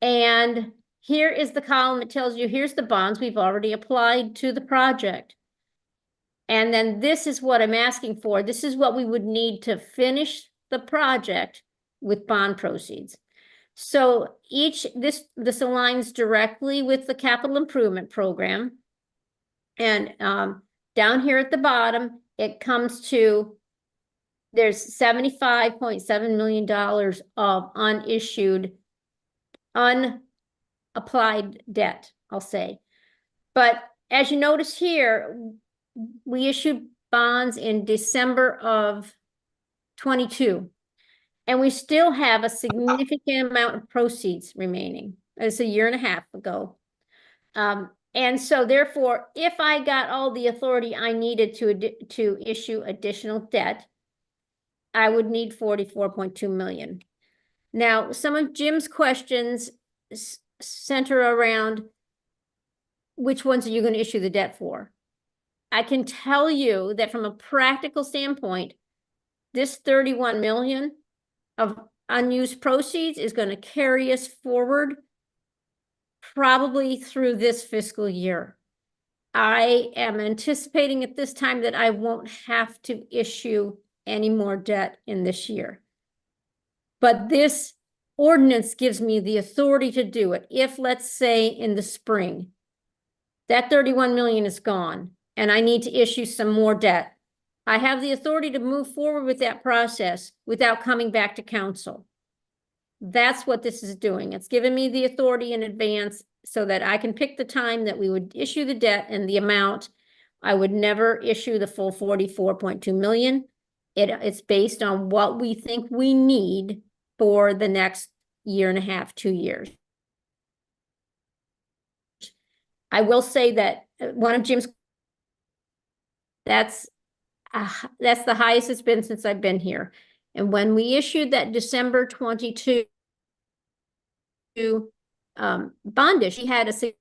And here is the column that tells you here's the bonds we've already applied to the project. And then this is what I'm asking for. This is what we would need to finish the project with bond proceeds. So this aligns directly with the capital improvement program. And down here at the bottom, it comes to, there's $75.7 million of unissued, unapplied debt, I'll say. But as you notice here, we issued bonds in December of 22, and we still have a significant amount of proceeds remaining. It's a year and a half ago. And so therefore, if I got all the authority I needed to issue additional debt, I would need 44.2 million. Now, some of Jim's questions center around which ones are you going to issue the debt for? I can tell you that from a practical standpoint, this 31 million of unused proceeds is going to carry us forward probably through this fiscal year. I am anticipating at this time that I won't have to issue any more debt in this year. But this ordinance gives me the authority to do it. If, let's say, in the spring, that 31 million is gone and I need to issue some more debt, I have the authority to move forward with that process without coming back to council. That's what this is doing. It's giving me the authority in advance so that I can pick the time that we would issue the debt and the amount. I would never issue the full 44.2 million. It's based on what we think we need for the next year and a half, 2 years. I will say that one of Jim's, that's the highest it's been since I've been here. And when we issued that December 22 bond issue, he had a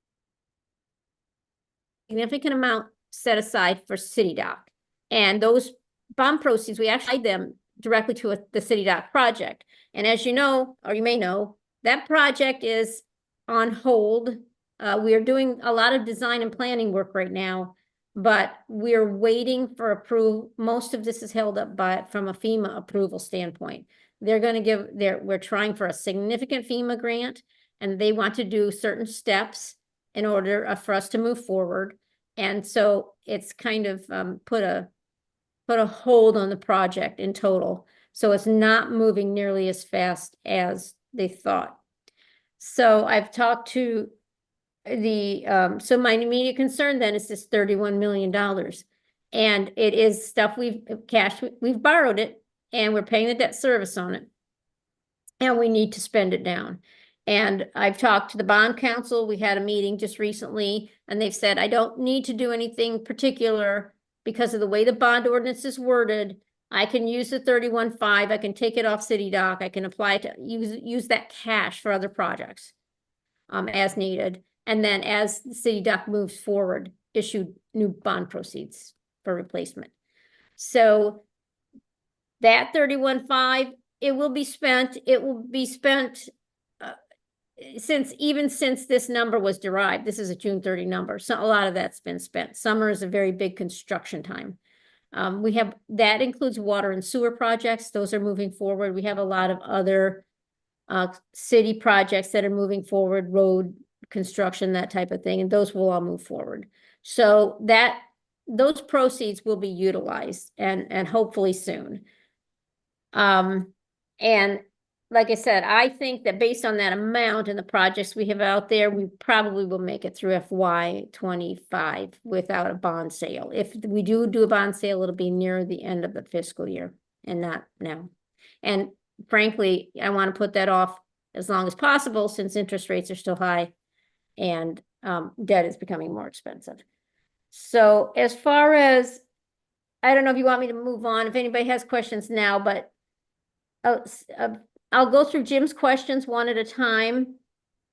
significant amount set aside for City Dock. And those bond proceeds, we actually tied them directly to the City Dock project. And as you know, or you may know, that project is on hold. We are doing a lot of design and planning work right now, but we're waiting for approval. Most of this is held up from a FEMA approval standpoint. They're going to we're trying for a significant FEMA grant, and they want to do certain steps in order for us to move forward. And so it's kind of put a hold on the project in total. So it's not moving nearly as fast as they thought. So I've talked to so my immediate concern then is this $31 million. And it is stuff we've borrowed it, and we're paying the debt service on it. And we need to spend it down. And I've talked to the bond council. We had a meeting just recently, and they've said, I don't need to do anything particular because of the way the bond ordinance is worded. I can use the 31.5. I can take it off City Dock. I can apply to use that cash for other projects as needed. And then as the City Dock moves forward, issue new bond proceeds for replacement. So that 31.5, it will be spent. It will be spent since this number was derived. This is a June 30 number. So a lot of that's been spent. Summer is a very big construction time. That includes water and sewer projects. Those are moving forward. We have a lot of other city projects that are moving forward, road construction, that type of thing, and those will all move forward. So those proceeds will be utilized and hopefully soon. And like I said, I think that based on that amount and the projects we have out there, we probably will make it through FY25 without a bond sale. If we do a bond sale, it'll be near the end of the fiscal year and not now. And frankly, I want to put that off as long as possible since interest rates are still high and debt is becoming more expensive. So as far as, I don't know if you want me to move on, if anybody has questions now, but I'll go through Jim's questions one at a time.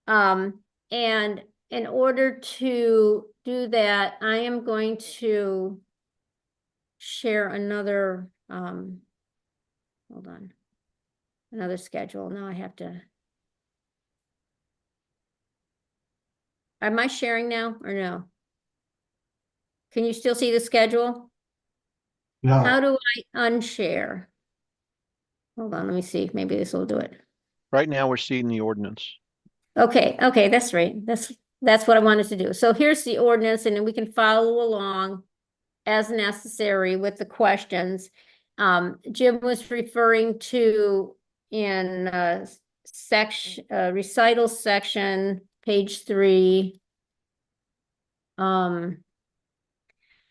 And in order to do that, I am going to share another, hold on, another schedule. Now I have to. Am I sharing now or no? Can you still see the schedule? No. How do I unshare? Hold on, let me see. Maybe this will do it. Right now, we're seeing the ordinance. Okay, that's right. That's what I wanted to do. So here's the ordinance, and then we can follow along as necessary with the questions. Jim was referring to in recital section, page 3.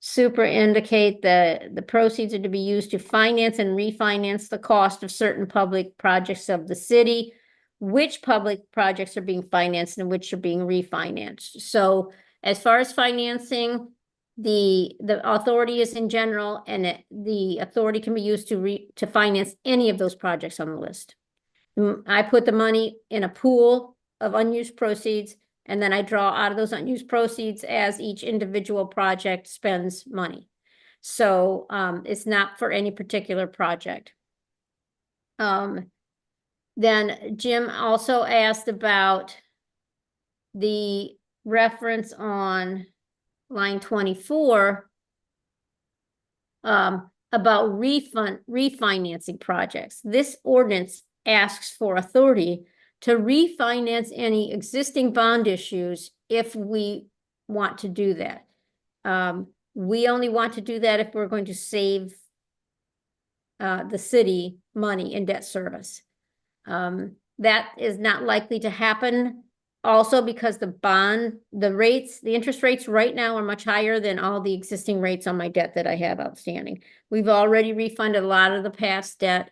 Super indicate the proceeds are to be used to finance and refinance the cost of certain public projects of the city, which public projects are being financed and which are being refinanced. So as far as financing, the authority is in general, and the authority can be used to finance any of those projects on the list. I put the money in a pool of unused proceeds, and then I draw out of those unused proceeds as each individual project spends money. So it's not for any particular project. Then Jim also asked about the reference on line 24 about refinancing projects. This ordinance asks for authority to refinance any existing bond issues if we want to do that. We only want to do that if we're going to save the city money in debt service. That is not likely to happen also because the interest rates right now are much higher than all the existing rates on my debt that I have outstanding. We've already refunded a lot of the past debt,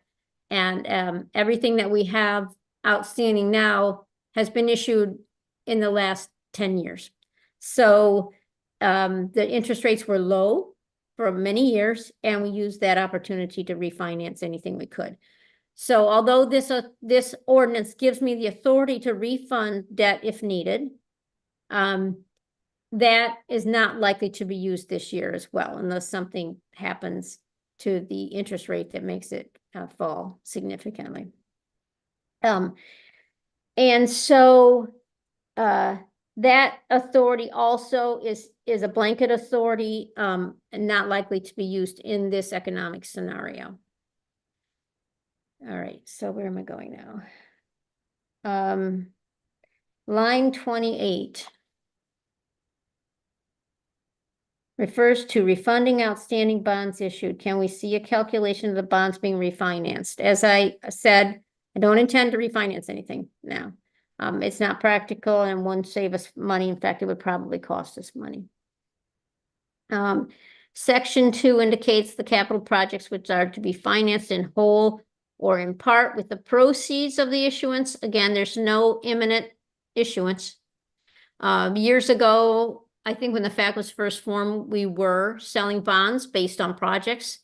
and everything that we have outstanding now has been issued in the last 10 years. So the interest rates were low for many years, and we used that opportunity to refinance anything we could. So although this ordinance gives me the authority to refund debt if needed, that is not likely to be used this year as well, unless something happens to the interest rate that makes it fall significantly. And so that authority also is a blanket authority, and not likely to be used in this economic scenario. All right, so where am I going now? Line 28 refers to refunding outstanding bonds issued. Can we see a calculation of the bonds being refinanced? As I said, I don't intend to refinance anything now. It's not practical and won't save us money. In fact, it would probably cost us money. Section 2 indicates the capital projects which are to be financed in whole or in part with the proceeds of the issuance. Again, there's no imminent issuance. Years ago, I think when the FAC was first formed, we were selling bonds based on projects,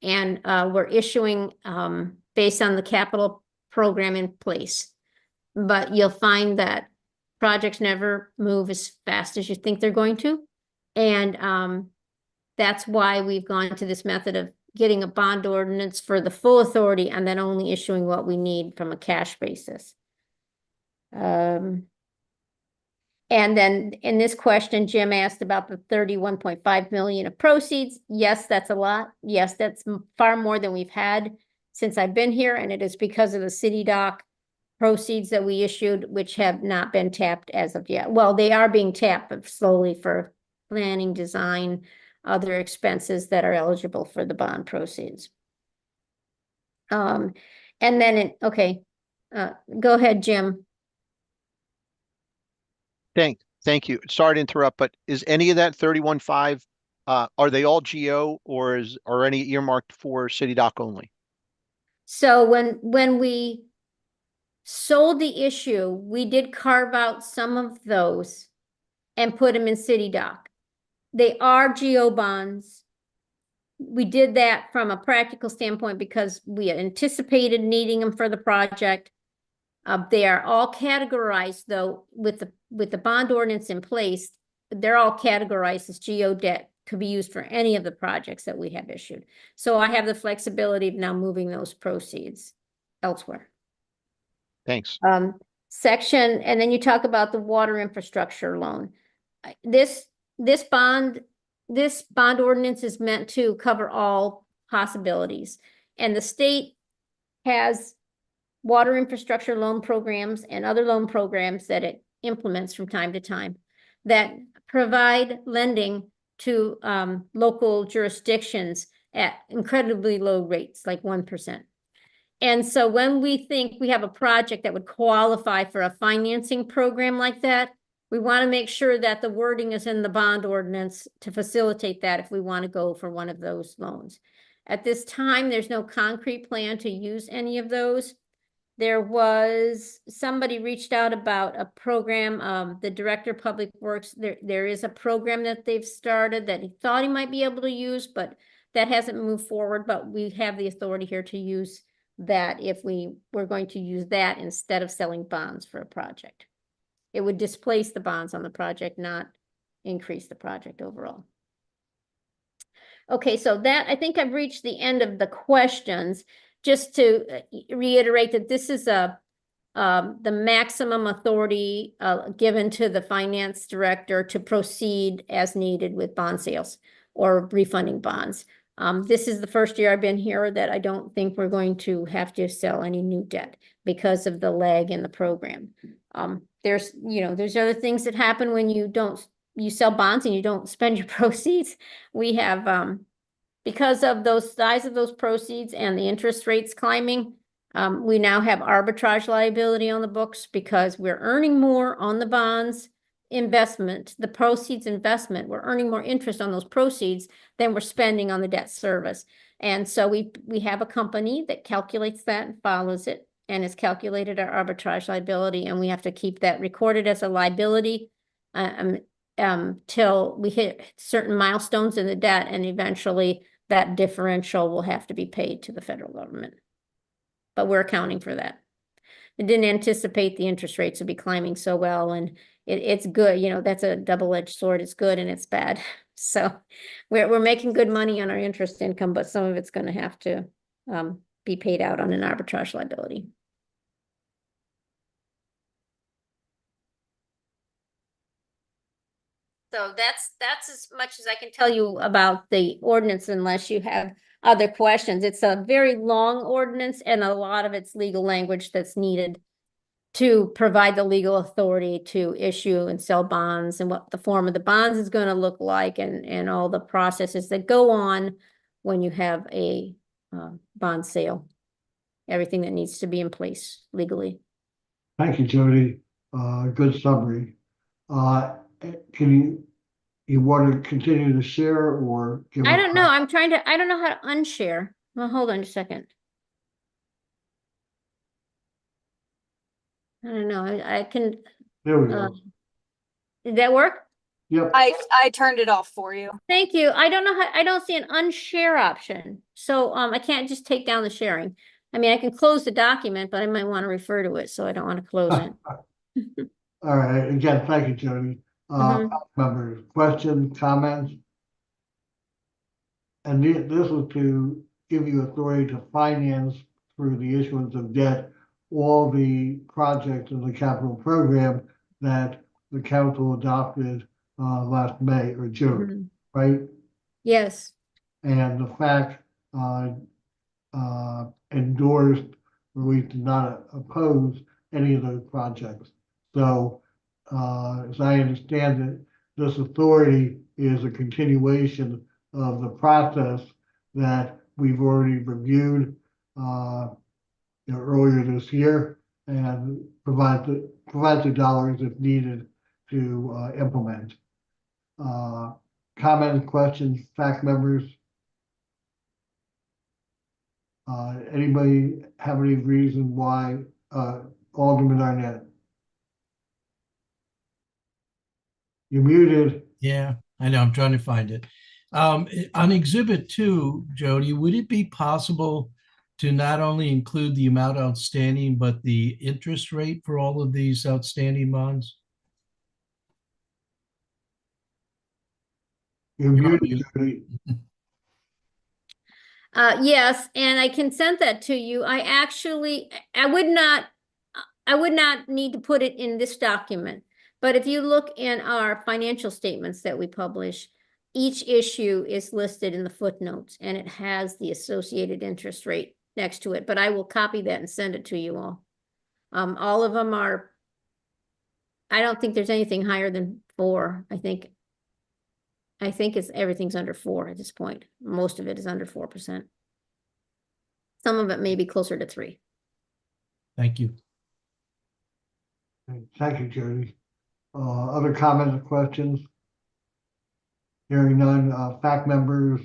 and we're issuing based on the capital program in place. But you'll find that projects never move as fast as you think they're going to. And that's why we've gone to this method of getting a bond ordinance for the full authority and then only issuing what we need from a cash basis. And then in this question, Jim asked about the 31.5 million of proceeds. Yes, that's a lot. Yes, that's far more than we've had since I've been here. And it is because of the city dock proceeds that we issued, which have not been tapped as of yet. Well, they are being tapped, but slowly for planning, design, other expenses that are eligible for the bond proceeds. And then, go ahead, Jim. Thank you. Sorry to interrupt, but is any of that 31.5, are they all GO, or are any earmarked for city dock only? So when we sold the issue, we did carve out some of those and put them in city dock. They are GO bonds. We did that from a practical standpoint because we anticipated needing them for the project. They are all categorized, though, with the bond ordinance in place. They're all categorized as GO debt, could be used for any of the projects that we have issued. So I have the flexibility of now moving those proceeds elsewhere. Thanks. Section, and then you talk about the water infrastructure loan. This bond ordinance is meant to cover all possibilities, and the state has water infrastructure loan programs and other loan programs that it implements from time to time that provide lending to local jurisdictions at incredibly low rates, like 1%. And so when we think we have a project that would qualify for a financing program like that, we want to make sure that the wording is in the bond ordinance to facilitate that if we want to go for one of those loans. At this time, there's no concrete plan to use any of those. There was somebody reached out about a program, the Director of Public Works. There is a program that they've started that he thought he might be able to use, but that hasn't moved forward. But we have the authority here to use that if we were going to use that instead of selling bonds for a project. It would displace the bonds on the project, not increase the project overall. Okay, so that, I think I've reached the end of the questions. Just to reiterate that this is the maximum authority given to the finance director to proceed as needed with bond sales or refunding bonds. This is the first year I've been here that I don't think we're going to have to sell any new debt because of the lag in the program. There's other things that happen when you sell bonds and you don't spend your proceeds. We have, because of those size of those proceeds and the interest rates climbing, we now have arbitrage liability on the books because we're earning more on the bonds investment, the proceeds investment. We're earning more interest on those proceeds than we're spending on the debt service. And so we have a company that calculates that and follows it, and it's calculated our arbitrage liability, and we have to keep that recorded as a liability. till we hit certain milestones in the debt, and eventually that differential will have to be paid to the federal government. But we're accounting for that. I didn't anticipate the interest rates would be climbing so well, and it's good. You know, that's a double-edged sword. It's good and it's bad. So we're making good money on our interest income, but some of it's going to have to be paid out on an arbitrage liability. So that's as much as I can tell you about the ordinance, unless you have other questions. It's a very long ordinance, and a lot of it's legal language that's needed to provide the legal authority to issue and sell bonds, and what the form of the bonds is going to look like, and all the processes that go on when you have a bond sale. Everything that needs to be in place legally. Thank you, Jody. Good summary. Can you want to continue to share or give? I don't know. I don't know how to unshare. Well, hold on a second. I don't know. I can, There we go. did that work? Yep. I turned it off for you. Thank you. I don't know how, I don't see an unshare option. So I can't just take down the sharing. I mean, I can close the document, but I might want to refer to it, so I don't want to close it. All right. Again, thank you, Jody. Members, questions, comments? And this was to give you authority to finance through the issuance of debt all the projects in the capital program that the council adopted last May or June, right? Yes. And the fact endorsed, or we did not oppose any of those projects. So as I understand it, this authority is a continuation of the process that we've already reviewed earlier this year, and provide the dollars if needed to implement. Comments, questions, fact members? Anybody have any reason why? Alderman Arnett? You're muted. Yeah, I know. I'm trying to find it. On Exhibit 2, Jody, would it be possible to not only include the amount outstanding, but the interest rate for all of these outstanding bonds? You're muted, Jody. Yes, and I can send that to you. I would not need to put it in this document, but if you look in our financial statements that we publish, each issue is listed in the footnotes, and it has the associated interest rate next to it, but I will copy that and send it to you all. All of them are, I don't think there's anything higher than 4. I think everything's under 4 at this point. Most of it is under 4%. Some of it may be closer to 3. Thank you. Thank you, Jody. Other comments or questions? Hearing none, fact members,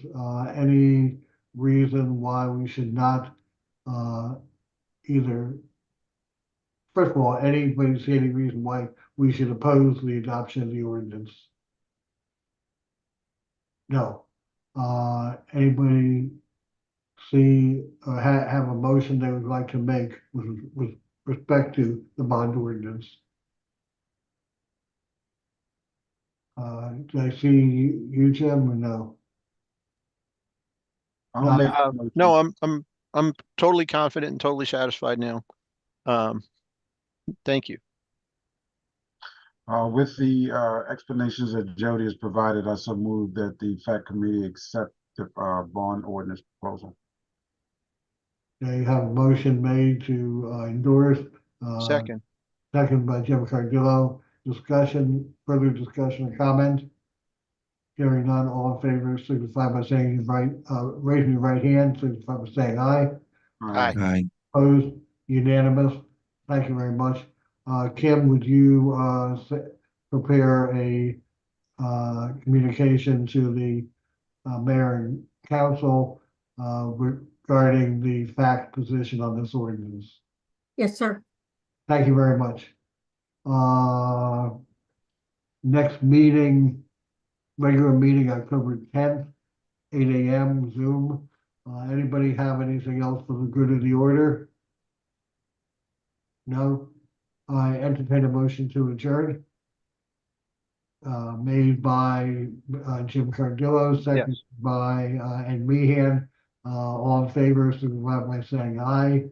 any reason why we should not either, first of all, anybody see any reason why we should oppose the adoption of the ordinance? No. Anybody see or have a motion they would like to make with respect to the bond ordinance? Do I see you, Jim, or no? I'll make a motion. No, I'm totally confident and totally satisfied now. Thank you. With the explanations that Jody has provided, I so move that the FACT committee accept the bond ordinance proposal. Okay, you have a motion made to endorse. Second. Second by Jim Cardillo. Discussion, further discussion or comment? Hearing none, all in favor signify by saying raising your right hand, signify by saying aye. Aye. Aye. Opposed, unanimous. Thank you very much. Kim, would you prepare a communication to the mayor and council regarding the FACT position on this ordinance? Yes, sir. Thank you very much. Next meeting, regular meeting, October 10th, 8 AM Zoom. Anybody have anything else for the good of the order? No? I entertain a motion to adjourn. Made by Jim Cardillo, second Yes. by Ed Meehan. All in favor, signify by saying aye.